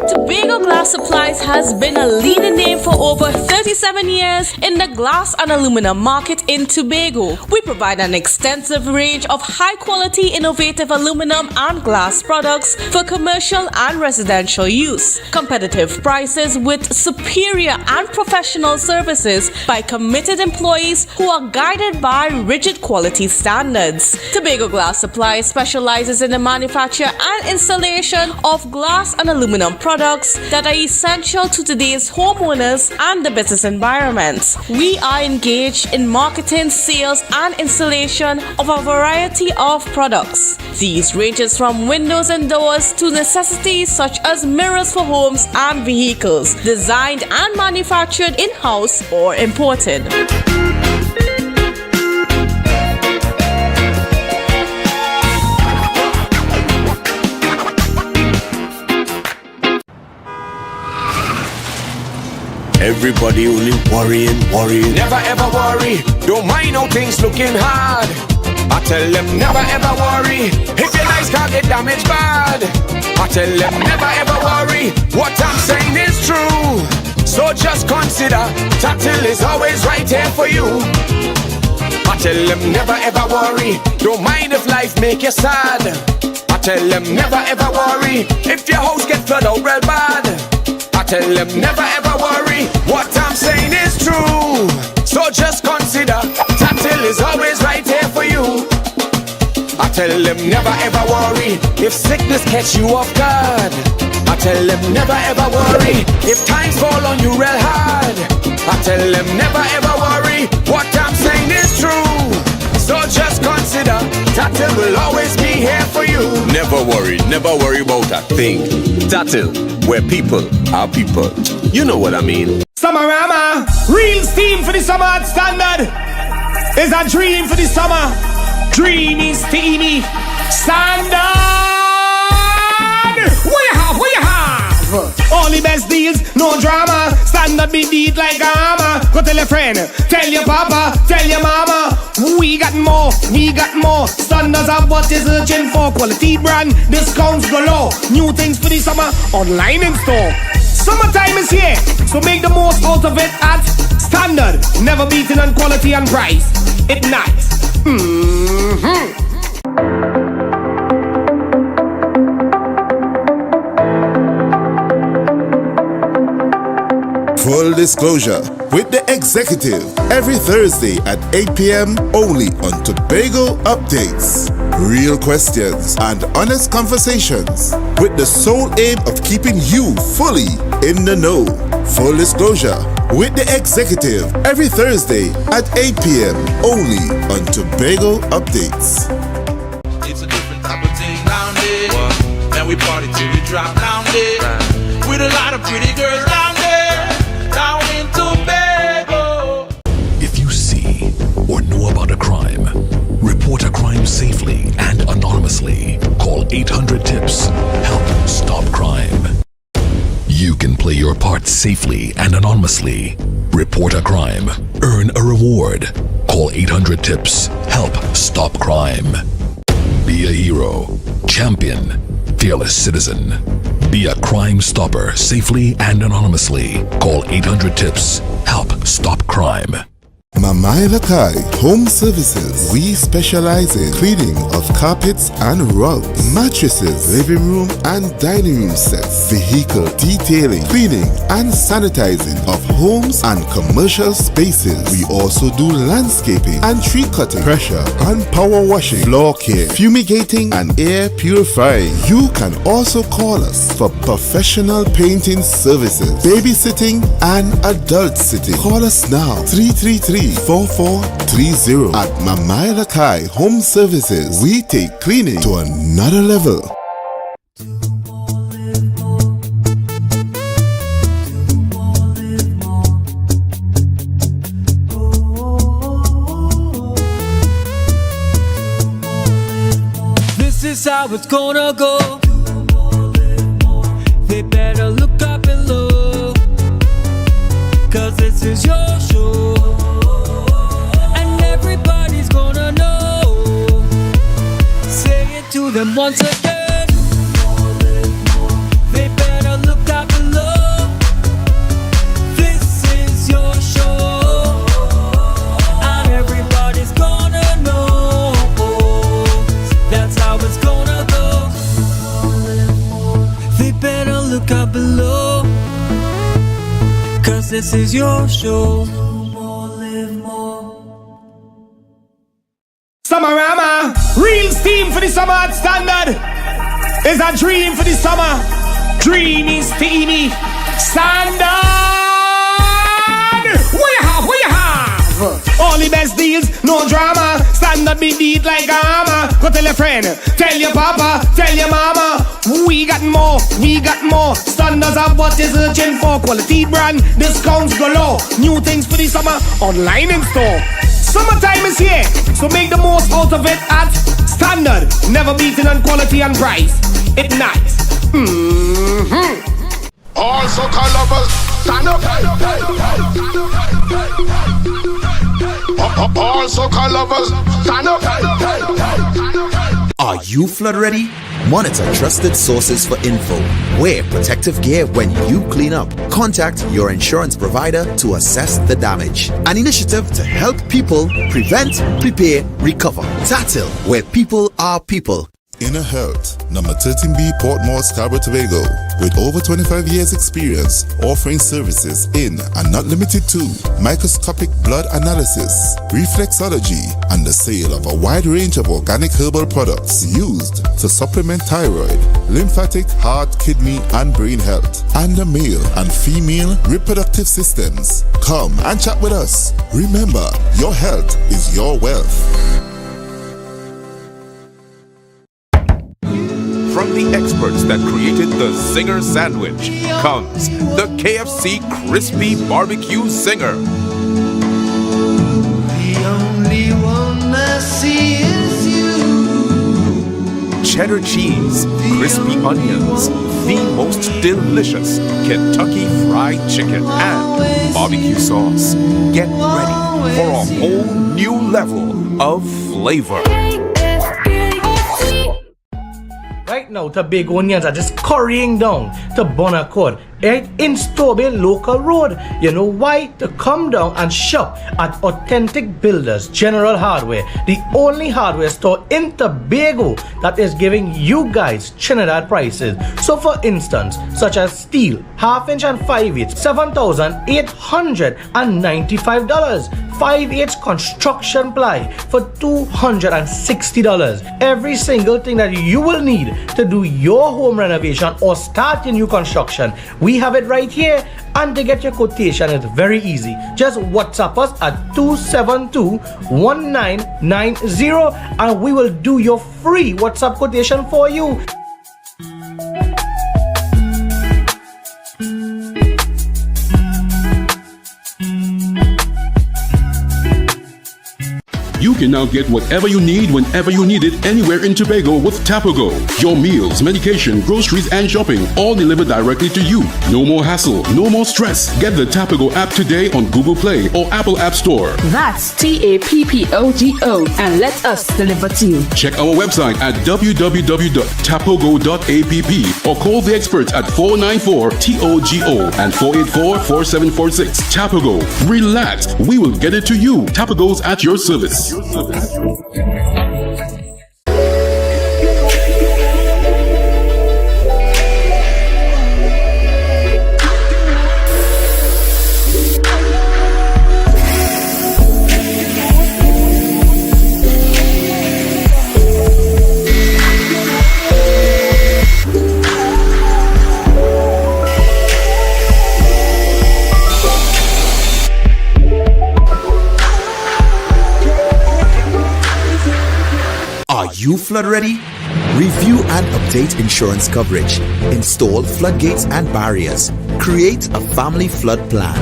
Tobago Glass Supplies has been a leading name for over 37 years in the glass and aluminum market in Tobago. We provide an extensive range of high-quality, innovative aluminum and glass products for commercial and residential use. Competitive prices with superior and professional services by committed employees who are guided by rigid quality standards. Tobago Glass Supplies specializes in the manufacture and installation of glass and aluminum products that are essential to today's homeowners and the business environment. We are engaged in marketing, sales, and installation of a variety of products. These ranges from windows and doors to necessities such as mirrors for homes and vehicles, designed and manufactured in-house or imported. Everybody only worrying. Never ever worry. Don't mind how things looking hard. I tell them never ever worry. If your nice car get damaged bad, I tell them never ever worry. What I'm saying is true. So just consider Tatil is always right here for you. I tell them never ever worry. Don't mind if life make you sad. I tell them never ever worry. If your house get flooded out real bad, I tell them never ever worry. What I'm saying is true. So just consider Tatil is always right here for you. I tell them never ever worry. If sickness catch you off guard, I tell them never ever worry if times fall on you real hard. I tell them never ever worry, what I'm saying is true. So just consider Tatil will always be here for you. Never worry about a thing. Tatil, where people are people. You know what I mean. Summerama, real steam for the summer standard. Is a dream for the summer. Dreamy, steamy, standard. What you have? All the best deals, no drama. Standard be beat like a hammer. Go tell your friend, tell your papa, tell your mama. We got more. Standards are what is urgent for. Quality brand, discounts galore. New things for the summer, online in store. Summertime is here, so make the most out of it at Standard. Never beaten on quality and price. Ignite. Full disclosure with the executive every Thursday at 8 p.m. only on Tobago Updates. Real questions and honest conversations with the sole aim of keeping you fully in the know. Full disclosure with the executive every Thursday at 8 p.m. only on Tobago Updates. It's a different type of thing down there. And we party till we drop down there. With a lot of pretty girls down there. Down in Tobago. If you see or know about a crime, report a crime safely and anonymously. Call 800-TIPS. Help stop crime. You can play your part safely and anonymously. Report a crime. Earn a reward. Call 800-TIPS. Help stop crime. Be a hero. Champion. Fearless citizen. Be a crime stopper safely and anonymously. Call 800-TIPS. Help stop crime. Mamai Lakai Home Services. We specialize in cleaning of carpets and rugs, mattresses, living room and dining room sets, vehicle detailing, cleaning and sanitizing of homes and commercial spaces. We also do landscaping and tree cutting, pressure and power washing, floor care, fumigating and air purifying. You can also call us for professional painting services, babysitting and adult sitting. Call us now 333-4430 at Mamai Lakai Home Services. We take cleaning to another level. This is how it's gonna go. They better look up below, 'cause this is your show. Everybody's gonna know. Say it to them once again. They better look out below. This is your show, and everybody's gonna know. That's how it's gonna go. They better look out below, 'cause this is your show. Summerama, real steam for the summer standard. Is a dream for the summer. Dreamy, steamy, standard. What you have? All the best deals, no drama. Standard be beat like a hammer. Go tell your friend, tell your papa, tell your mama. We got more. Standards are what is urgent for. Quality brand, discounts galore. New things for the summer, online in store. Summertime is here, so make the most out of it at Standard. Never beaten on quality and price. Ignite. All soca lovers, stand up. All soca lovers, stand up. Are you flood ready? Monitor trusted sources for info. Wear protective gear when you clean up. Contact your insurance provider to assess the damage. An initiative to help people prevent, prepare, recover. Tatil, where people are people. Inner Health, number 13B, Portmore, Scarborough, Tobago, with over 25 years experience, offering services in and not limited to microscopic blood analysis, reflexology, and the sale of a wide range of organic herbal products used to supplement thyroid, lymphatic, heart, kidney, and brain health, and the male and female reproductive systems. Come and chat with us. Remember, your health is your wealth. From the experts that created the Zinger sandwich comes the KFC Crispy Barbecue Zinger. The only one I see is you. Cheddar cheese, crispy onions, the most delicious Kentucky Fried Chicken, and barbecue sauce. Get ready for a whole new level of flavor. Right now, Tobagonians are just currying down to Bonaccord, right in Stobie Local Road. You know why? To come down and shop at Authentic Builders General Hardware, the only hardware store in Tobago that is giving you guys Trinidad prices. So for instance, such as steel, 1/2 inch and 5/8, $7,895. 5/8 construction ply for $260. Every single thing that you will need to do your home renovation or start your new construction, we have it right here. And to get your quotation, it's very easy. Just WhatsApp us at 272-1990 and we will do your free WhatsApp quotation for you. You can now get whatever you need whenever you need it anywhere in Tobago with Tobago. Your meals, medication, groceries, and shopping all delivered directly to you. No more hassle, no more stress. Get the Tobago app today on Google Play or Apple App Store. That's TAPPOGO and let us deliver to you. Check our website at www.tapogo.app or call the experts at 494-TOGO and 484-4746. Tobago. Relax. We will get it to you. Tobago's at your service. Are you flood ready? Review and update insurance coverage. Install floodgates and barriers. Create a family flood plan.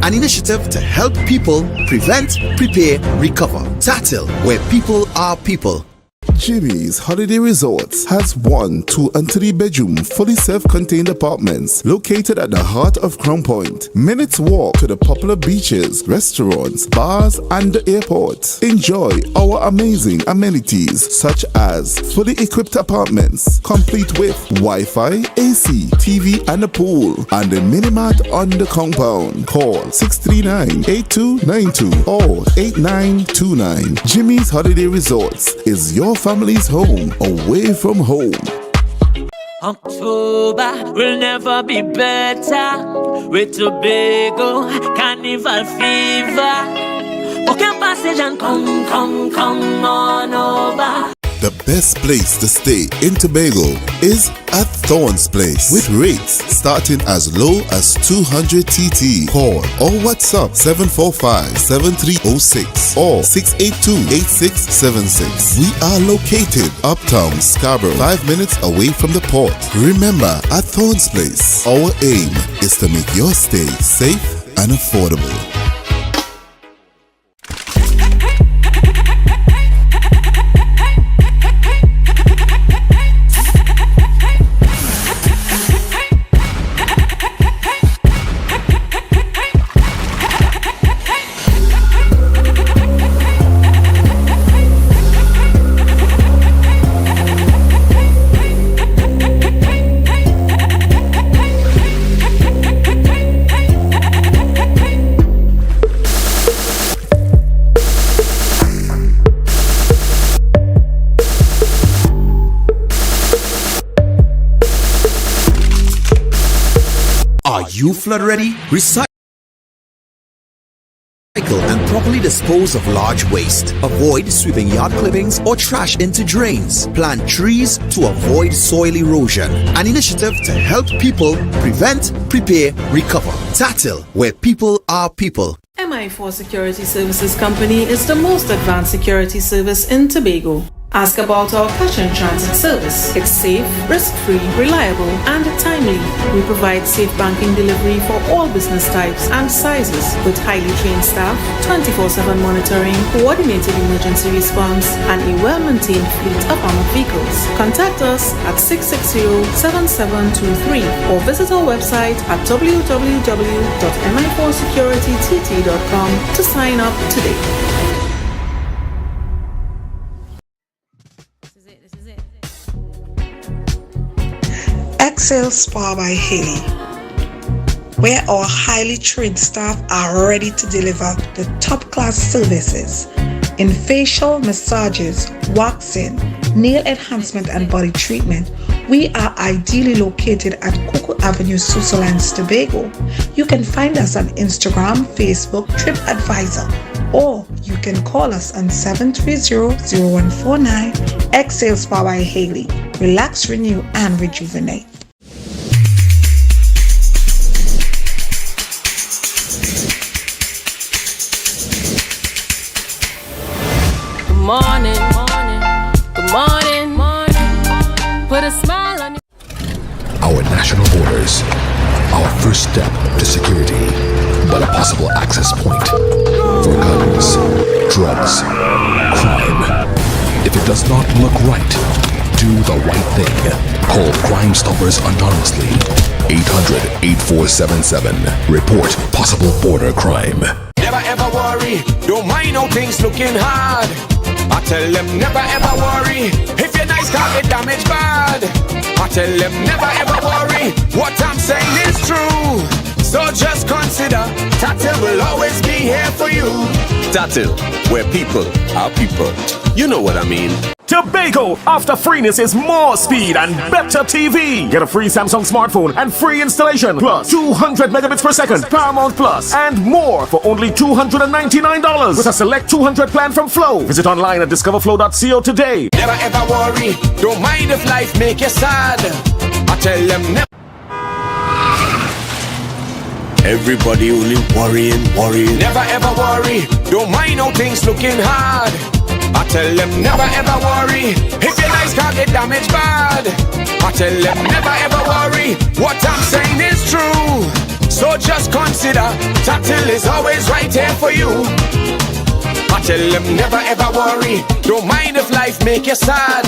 An initiative to help people prevent, prepare, recover. TATIL, where people are people. Jimmy's Holiday Resorts has 1, 2, and 3 bedroom, fully self-contained apartments located at the heart of Crown Point. Minutes walk to the popular beaches, restaurants, bars, and the airport. Enjoy our amazing amenities such as fully equipped apartments, complete with Wi-Fi, AC, TV, and a pool, and a mini-mart on the compound. Call 639-8292 or 8929. Jimmy's Holiday Resorts is your family's home away from home. October will never be better with Tobago Carnival Fever. Okay, passage and come on over. The best place to stay in Tobago is at Thorn's Place with rates starting as low as 200 TT. Call or WhatsApp 745-7306 or 682-8676. We are located uptown Scarborough, 5 minutes away from the port. Remember, at Thorn's Place, our aim is to make your stay safe and affordable. Are you flood ready? Recycle and properly dispose of large waste. Avoid sweeping yard clippings or trash into drains. Plant trees to avoid soil erosion. An initiative to help people prevent, prepare, recover. TATIL, where people are people. MI4 Security Services Company is the most advanced security service in Tobago. Ask about our cash and transit service. It's safe, risk-free, reliable, and timely. We provide safe banking delivery for all business types and sizes with highly trained staff, 24/7 monitoring, coordinated emergency response, and a well-maintained fleet of armored vehicles. Contact us at 660-7723 or visit our website at www.mi4securitytt.com to sign up today. Excel Spa by Haley, where our highly trained staff are ready to deliver the top-class services in facial massages, waxing, nail enhancement, and body treatment. We are ideally located at Coco Avenue, Switzerland, Tobago. You can find us on Instagram, Facebook, TripAdvisor, or you can call us on 730-0149. Excel Spa by Haley. Relax, renew, and rejuvenate. Morning, good morning, put a smile on your... Our national borders, our first step to security, but a possible access point for guns, drugs, crime. If it does not look right, do the right thing. Call Crime Stoppers anonymously. 800-8477. Report possible border crime. Never ever worry, don't mind how things looking hard. I tell them never ever worry, if your nice car get damaged bad. I tell them never ever worry, what I'm saying is true. So just consider, TATIL will always be here for you. TATIL, where people are people. You know what I mean. Tobago, after freeness is more speed and better TV. Get a free Samsung smartphone and free installation, plus 200 megabits per second, Paramount Plus, and more for only $299 with a select 200 plan from Flow. Visit online at discoverflow.co today. Never ever worry, don't mind if life make you sad. I tell them never. Everybody only worrying. Never ever worry, don't mind how things looking hard. I tell them never ever worry, if your nice car get damaged bad. I tell them never ever worry, what I'm saying is true. So just consider, TATIL is always right here for you. I tell them never ever worry, don't mind if life make you sad.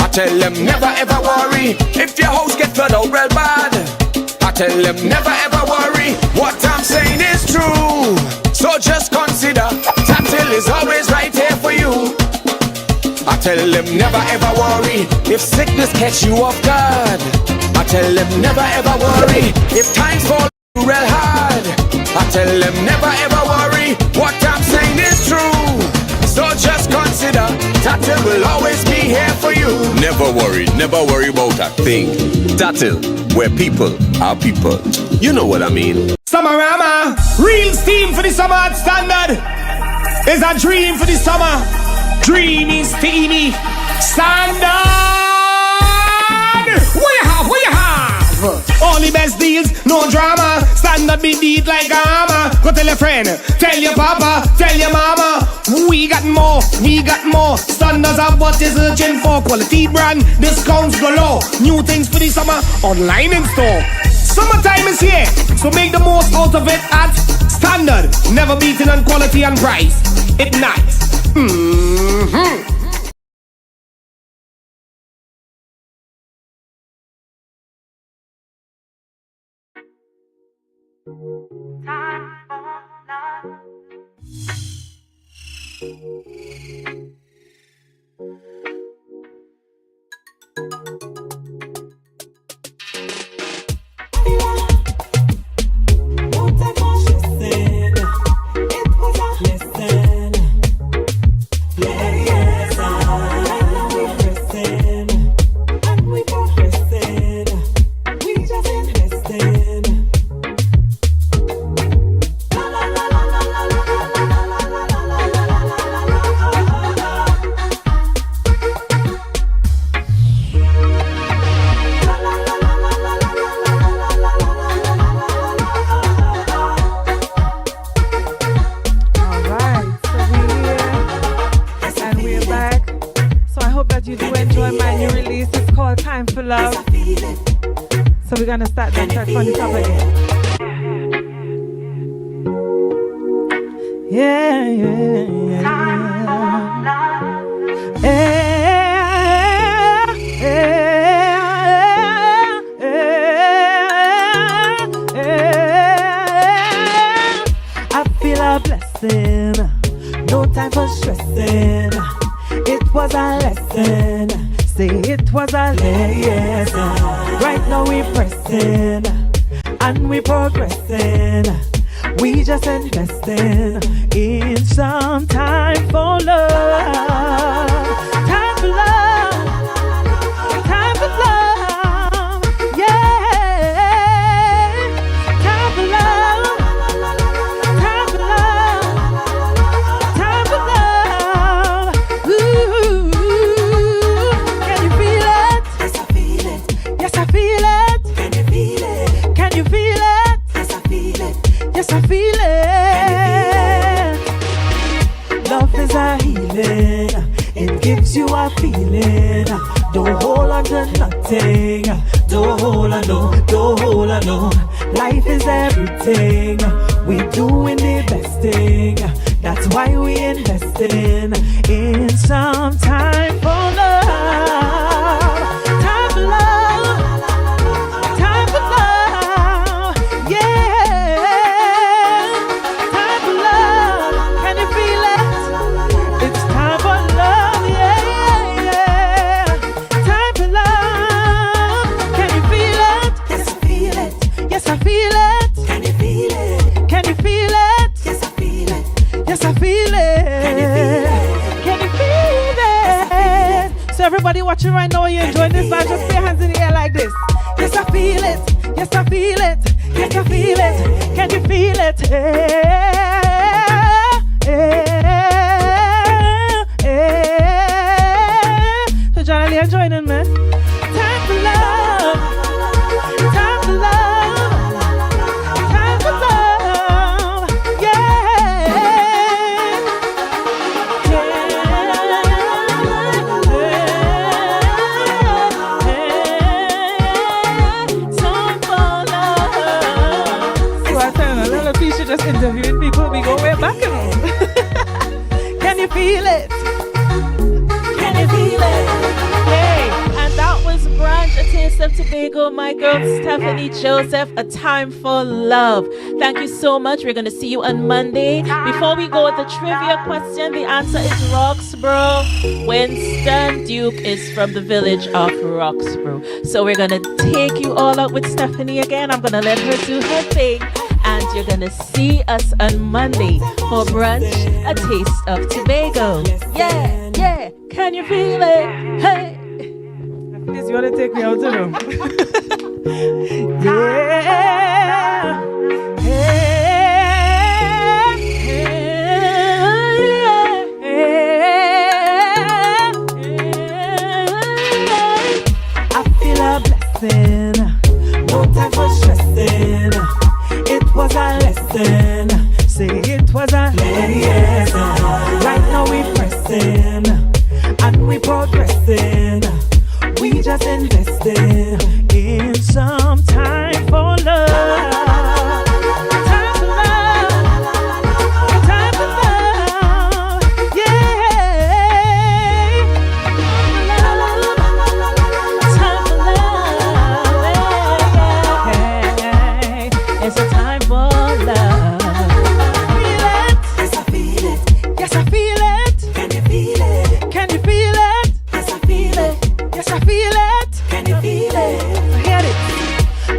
I tell them never ever worry, if your house get flooded out real bad. I tell them never ever worry, what I'm saying is true. So just consider, TATIL is always right here for you. I tell them never ever worry, if sickness catch you off guard. I tell them never ever worry, if times fall real hard. I tell them never ever worry, what I'm saying is true. So just consider, TATIL will always be here for you. Never worry about a thing. TATIL, where people are people. You know what I mean. Summerama, real steam for the summer at Standard. Is a dream for the summer. Dreamy, steamy, Standard. What you have? All the best deals, no drama. Standard be beat like a hammer. Go tell your friend, tell your papa, tell your mama. We got more. Standards are what you're searching for. Quality brand, discounts galore. New things for the summer, online in store. Summertime is here, so make the most out of it at Standard. Never beaten on quality and price. It nice. Time for love. So we're gonna start that track from the top again. Yeah, yeah, yeah. I feel a blessing. No time for stressing. It was a lesson. Say it was a lesson. Right now we pressing and we progressing. We just investing in some time for love. Time for love. Time for love. Yeah. Time for love. Time for love. Time for love. Ooh. Can you feel it? Yes, I feel it. Yes, I feel it. Can you feel it? Can you feel it? Yes, I feel it. Yes, I feel it. Love is a healing. It gives you a feeling. Don't hold on to nothing. Don't hold on, no. Don't hold on, no. Life is everything. We doing the best thing. That's why we investing in some time for love. Time for love. Time for love. Yeah. Time for love. Can you feel it? It's time for love. Yeah, yeah, yeah. Time for love. Can you feel it? Yes, I feel it. Yes, I feel it. Can you feel it? Can you feel it? Yes, I feel it. Yes, I feel it. Can you feel it? Can you feel it? So everybody watching right now, you enjoying this vibe? Just put your hands in the air like this. Yes, I feel it. Yes, I feel it. Yes, I feel it. Can you feel it? So Johnny, you're joining, man. Time for love. Time for love. Time for love. Yeah. Time for love. So I tell you, a little piece, you just interviewing people. We go way back. Can you feel it? Can you feel it? Hey, and that was Brunch, a taste of Tobago. My girl Stephanie Joseph, a time for love. Thank you so much. We're gonna see you on Monday. Before we go with the trivia question, the answer is Roxborough. Winston Duke is from the village of Roxborough. So we're gonna take you all out with Stephanie again. I'm gonna let her do her thing. And you're gonna see us on Monday for Brunch, a taste of Tobago. Yeah, yeah. Can you feel it? Hey. Please, you want to take me out to them? Yeah. I feel a blessing. No time for stressing. It was a lesson. Say it was a lesson. Right now we pressing and we progressing. We just investing in some time for love. Time for love. Time for love. Yeah. Time for love. It's a time for love. Feel it. Yes, I feel it. Yes, I feel it. Can you feel it? Can you feel it? Yes, I feel it. Yes, I feel it. Can you feel it? Hear it.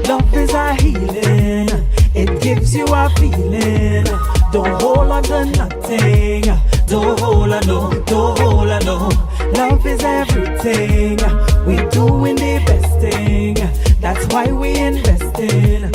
Love is a healing. It gives you a feeling. Don't hold on to nothing. Don't hold on, no. Don't hold on, no. Love is everything. We doing the best thing. That's why we investing